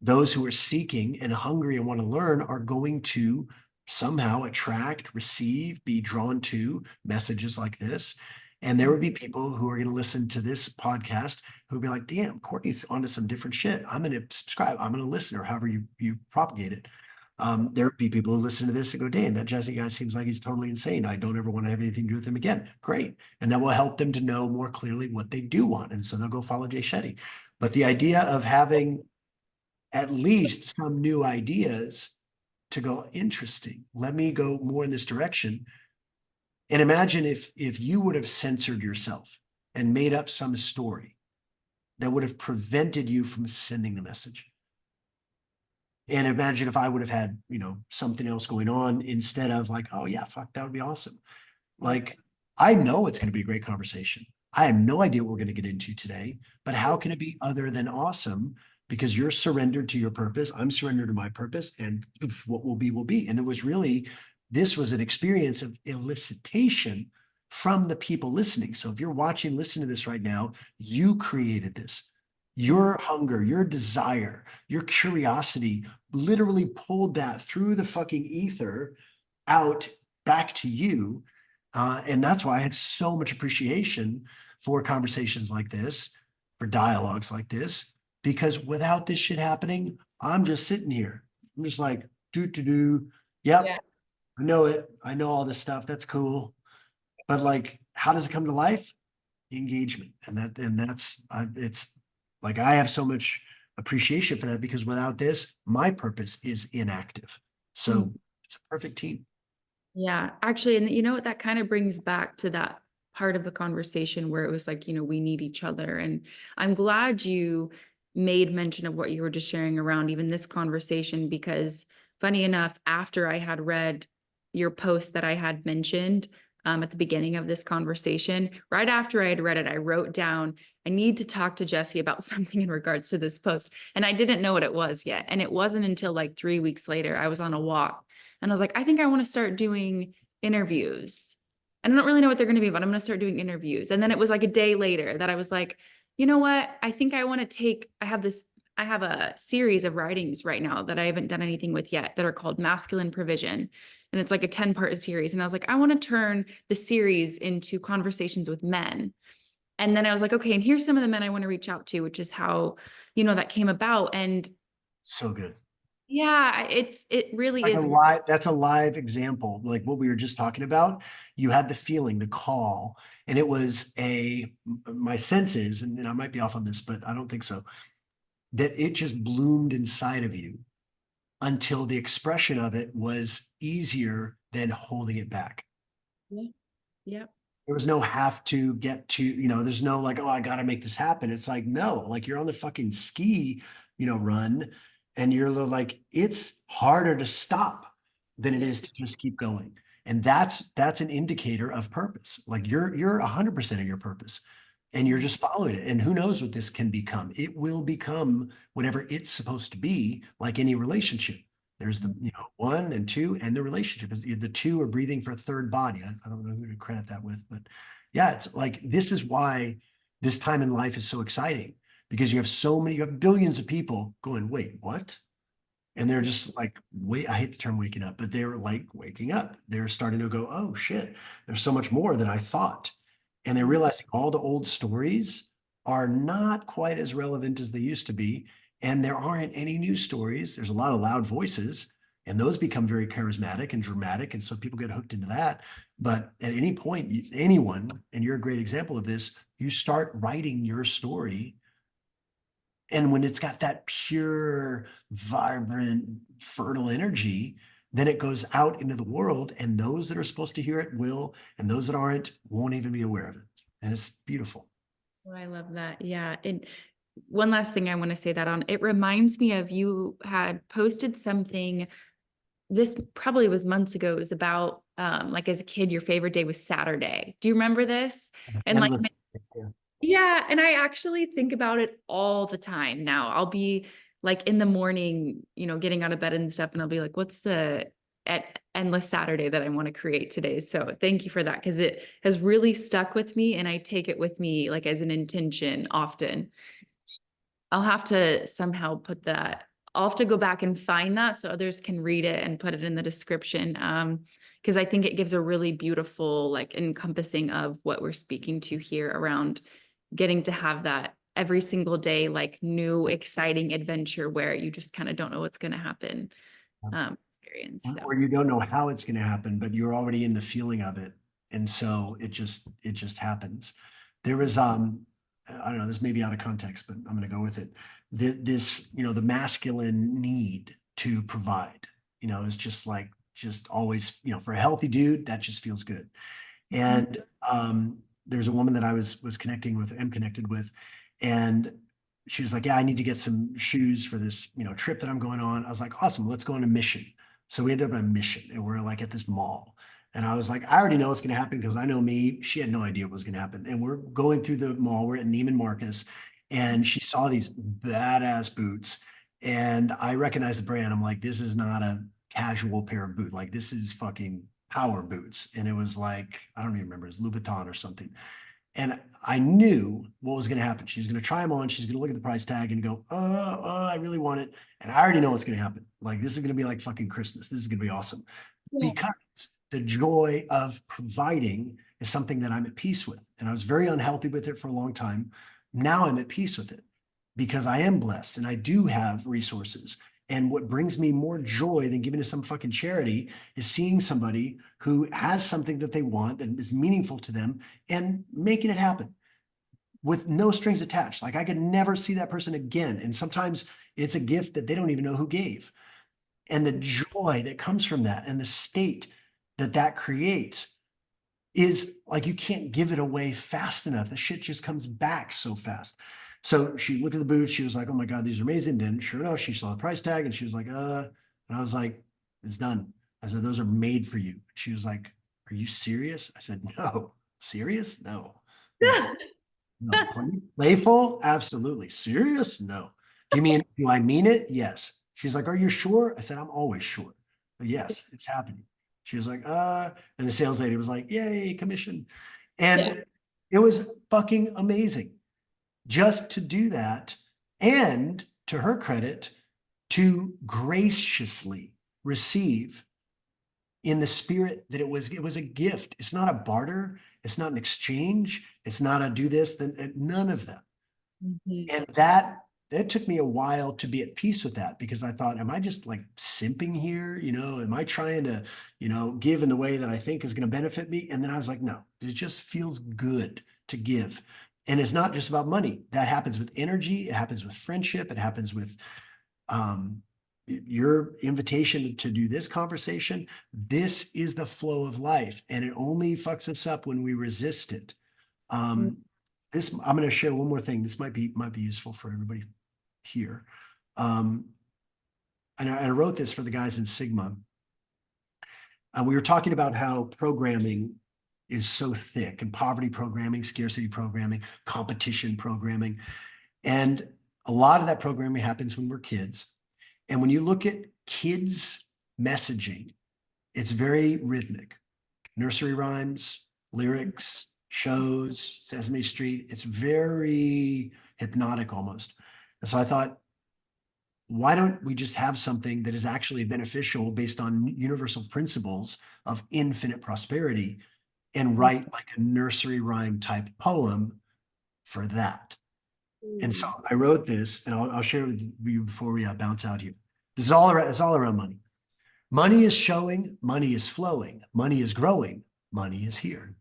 Those who are seeking and hungry and want to learn are going to somehow attract, receive, be drawn to messages like this. And there would be people who are going to listen to this podcast who would be like, damn, Courtney's onto some different shit. I'm going to subscribe. I'm going to listen, or however you propagate it. There would be people who listen to this and go, damn, that Jesse guy seems like he's totally insane. I don't ever want to have anything to do with him again. Great. And that will help them to know more clearly what they do want. And so they'll go follow Jay Shetty. But the idea of having at least some new ideas to go, interesting, let me go more in this direction. And imagine if you would have censored yourself and made up some story that would have prevented you from sending the message. And imagine if I would have had, something else going on instead of like, oh yeah, fuck, that would be awesome. Like, I know it's going to be a great conversation. I have no idea what we're going to get into today, but how can it be other than awesome? Because you're surrendered to your purpose. I'm surrendered to my purpose, and poof, what will be, will be. And it was really, this was an experience of elicitation from the people listening. So if you're watching, listen to this right now, you created this. Your hunger, your desire, your curiosity literally pulled that through the fucking ether out back to you. And that's why I had so much appreciation for conversations like this, for dialogues like this, because without this shit happening, I'm just sitting here. I'm just like, do. Yep, Yeah. I know it. I know all this stuff. That's cool. But like, how does it come to life? Engagement. It's like, I have so much appreciation for that because without this, my purpose is inactive. So it's a perfect team. Yeah, actually, and you know what, that kind of brings back to that part of the conversation where it was like, we need each other. And I'm glad you made mention of what you were just sharing around even this conversation, because funny enough, after I had read your post that I had mentioned at the beginning of this conversation, right after I had read it, I wrote down, I need to talk to Jesse about something in regards to this post. And I didn't know what it was yet. And it wasn't until like 3 weeks later, I was on a walk and I was like, I think I want to start doing interviews. And I don't really know what they're going to be, but I'm going to start doing interviews. And then it was like a day later that I was like, you know what? I think I want to I have a series of writings right now that I haven't done anything with yet that are called Masculine Provision. And it's like a 10-part series. And I was like, I want to turn the series into conversations with men. And then I was like, okay, and here's some of the men I want to reach out to, which is how, that came about. And So good. yeah, it really Like a is. live, that's a live example, like what we were just talking about. You had the feeling, the call, and it was my senses, and I might be off on this, but I don't think so, that it just bloomed inside of you until the expression of it was easier than holding it back. Yeah. Yeah. There was no have to get to, there's no like, oh, I got to make this happen. It's like, no, like you're on the fucking ski, run, and you're like, it's harder to stop than it is to just keep going. And that's an indicator of purpose. Like you're 100% of your purpose and you're just following it. And who knows what this can become? It will become whatever it's supposed to be, like any relationship. There's the, one and two, and the relationship is the two are breathing for a third body. I don't know who to credit that with, but yeah, it's like, this is why this time in life is so exciting, because you have billions of people going, wait, what? And they're just like, wait, I hate the term waking up, but they're like waking up. They're starting to go, oh shit, there's so much more than I thought. And they're realizing all the old stories are not quite as relevant as they used to be. And there aren't any new stories. There's a lot of loud voices, and those become very charismatic and dramatic. And so people get hooked into that. But at any point, anyone, and you're a great example of this, you start writing your story, and when it's got that pure, vibrant, fertile energy, then it goes out into the world, and those that are supposed to hear it will, and those that aren't won't even be aware of it. And it's beautiful. Oh, I love that. Yeah. And one last thing I want to say that on, it reminds me of, you had posted something, this probably was months ago. It was about like as a kid, your favorite day was Saturday. Do you remember this? And like, Endless. yeah, and I actually think about it all the time now. I'll be like in the morning, getting out of bed and stuff, and I'll be like, what's the endless Saturday that I want to create today? So thank you for that, because it has really stuck with me, and I take it with me like as an intention often. I'll have to somehow put that. I'll have to go back and find that so others can read it and put it in the description. Because I think it gives a really beautiful, like, encompassing of what we're speaking to here around getting to have that every single day, like new, exciting adventure where you just kind of don't know what's going to happen. Experience. So Or you don't know how it's going to happen, but you're already in the feeling of it. And so it just happens. There was, I don't know, this may be out of context, but I'm going to go with it. This, the masculine need to provide, is just like, just always, for a healthy dude, that just feels good. And there's a woman that I was connecting with, am connected with, and she was like, yeah, I need to get some shoes for this, trip that I'm going on. I was like, awesome, let's go on a mission. So we ended up on a mission and we're like at this mall. And I was like, I already know what's going to happen because I know me. She had no idea what was going to happen. And we're going through the mall. We're at Neiman Marcus and she saw these badass boots. And I recognized the brand. I'm like, this is not a casual pair of boots. Like, this is fucking power boots. And it was like, I don't even remember, it was Louboutin or something. And I knew what was going to happen. She was going to try them on. She's going to look at the price tag and go, I really want it. And I already know what's going to happen. Like, this is going to be like fucking Christmas. This is going to be awesome. Yeah. Because the joy of providing is something that I'm at peace with. And I was very unhealthy with it for a long time. Now I'm at peace with it because I am blessed and I do have resources. And what brings me more joy than giving to some fucking charity is seeing somebody who has something that they want that is meaningful to them and making it happen with no strings attached. Like, I could never see that person again. And sometimes it's a gift that they don't even know who gave. And the joy that comes from that and the state that that creates is like, you can't give it away fast enough. The shit just comes back so fast. So she looked at the boots. She was like, oh my God, these are amazing. Then sure enough, she saw the price tag and she was like, and I was like, it's done. I said, those are made for you. She was like, are you serious? I said, no. Serious? No, no, no. Playful? Absolutely. Serious? No. Do I mean it? Yes. She's like, are you sure? I said, I'm always sure. Yes, it's happening. She was like, and the sales lady was like, yay, commission. Yeah. And it was fucking amazing just to do that. And to her credit, to graciously receive in the spirit that it was a gift. It's not a barter. It's not an exchange. It's not a do this, then none of that. Mhm. And that took me a while to be at peace with that because I thought, am I just like simping here? Am I trying to, give in the way that I think is going to benefit me? And then I was like, no, it just feels good to give. And it's not just about money. That happens with energy. It happens with friendship. It happens with your invitation to do this conversation. This is the flow of life, and it only fucks us up when we resist it. Mm. This I'm going to share one more thing. This might be useful for everybody here. And I wrote this for the guys in Sigma. And we were talking about how programming is so thick, and poverty programming, scarcity programming, competition programming. And a lot of that programming happens when we're kids. And when you look at kids' messaging, it's very rhythmic. Nursery rhymes, lyrics, shows, Sesame Street. It's very hypnotic almost. And so I thought, why don't we just have something that is actually beneficial based on universal principles of infinite prosperity and write like a nursery rhyme type poem for that? And so I wrote this, and I'll share it with you before we bounce out here. This is all around, it's all around money. Money is showing, money is flowing, money is growing, money is here.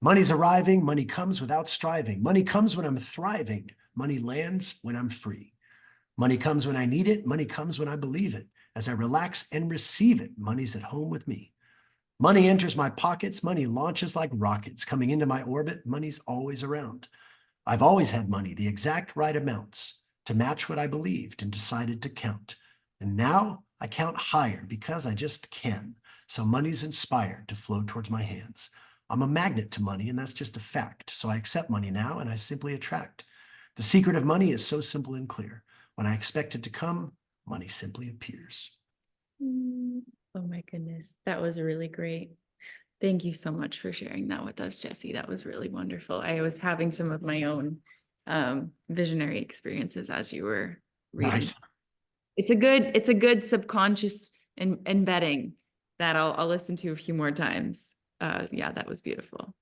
Money's arriving, money comes without striving. Money comes when I'm thriving. Money lands when I'm free. Money comes when I need it. Money comes when I believe it. As I relax and receive it, money's at home with me. Money enters my pockets. Money launches like rockets. Coming into my orbit, money's always around. I've always had money, the exact right amounts to match what I believed and decided to count. And now I count higher because I just can. So money's inspired to flow towards my hands. I'm a magnet to money, and that's just a fact. So I accept money now, and I simply attract. The secret of money is so simple and clear. When I expect it to come, money simply appears. Oh my goodness. That was really great. Thank you so much for sharing that with us, Jesse. That was really wonderful. I was having some of my own visionary experiences as you were reading. Nice. It's a good subconscious embedding that I'll listen to a few more times. Yeah, that was beautiful.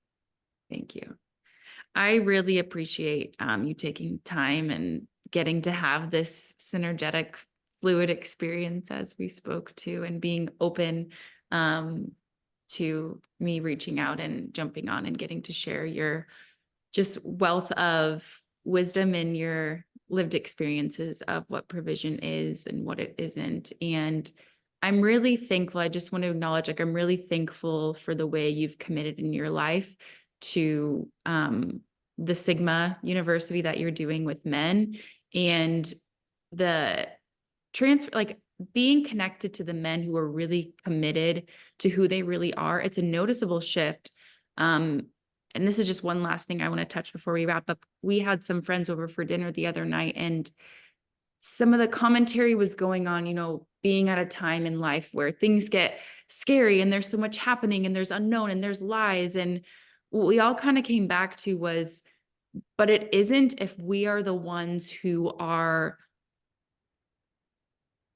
Thank you. I really appreciate you taking time and getting to have this synergetic, fluid experience as we spoke to, and being open to me reaching out and jumping on and getting to share your just wealth of wisdom and your lived experiences of what provision is and what it isn't. And I'm really thankful. I just want to acknowledge, like, I'm really thankful for the way you've committed in your life to the Sigma University that you're doing with men, and the transfer, like being connected to the men who are really committed to who they really are. It's a noticeable shift. And this is just one last thing I want to touch before we wrap up. We had some friends over for dinner the other night, and some of the commentary was going on, being at a time in life where things get scary and there's so much happening and there's unknown and there's lies. And what we all kind of came back to was, but it isn't if we are the ones who are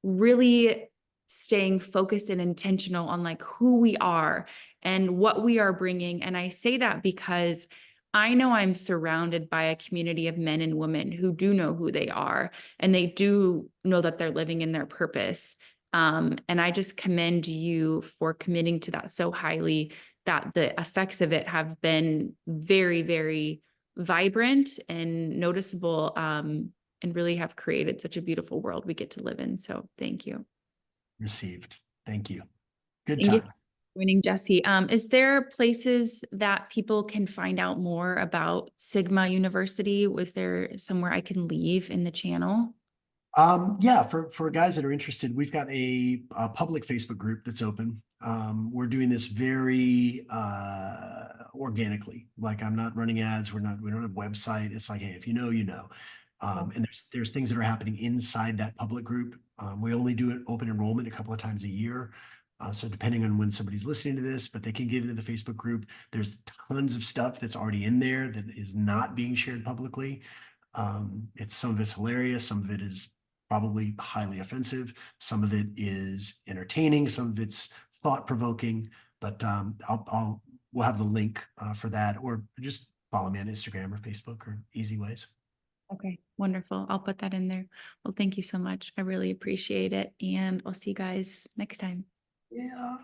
really staying focused and intentional on like who we are and what we are bringing. And I say that because I know I'm surrounded by a community of men and women who do know who they are, and they do know that they're living in their purpose. And I just commend you for committing to that so highly, that the effects of it have been very, very vibrant and noticeable, and really have created such a beautiful world we get to live in. So thank you. Received. Thank you. Good Thank you times. for joining, Jesse. Is there places that people can find out more about Sigma University? Was there somewhere I can leave in the channel? Yeah, for guys that are interested, we've got a public Facebook group that's open. We're doing this very organically. Like, I'm not running ads. We don't have a website. It's like, hey, if you know, you know. And there's things that are happening inside that public group. We only do an open enrollment a couple of times a year. So depending on when somebody's listening to this, but they can get into the Facebook group. There's tons of stuff that's already in there that is not being shared publicly. Some of it's hilarious, some of it is probably highly offensive, some of it is entertaining, some of it's thought-provoking. But we'll have the link for that, or just follow me on Instagram or Facebook, or easy ways. Okay, wonderful. I'll put that in there. Well, thank you so much. I really appreciate it. And I'll see you guys next time. Yeah.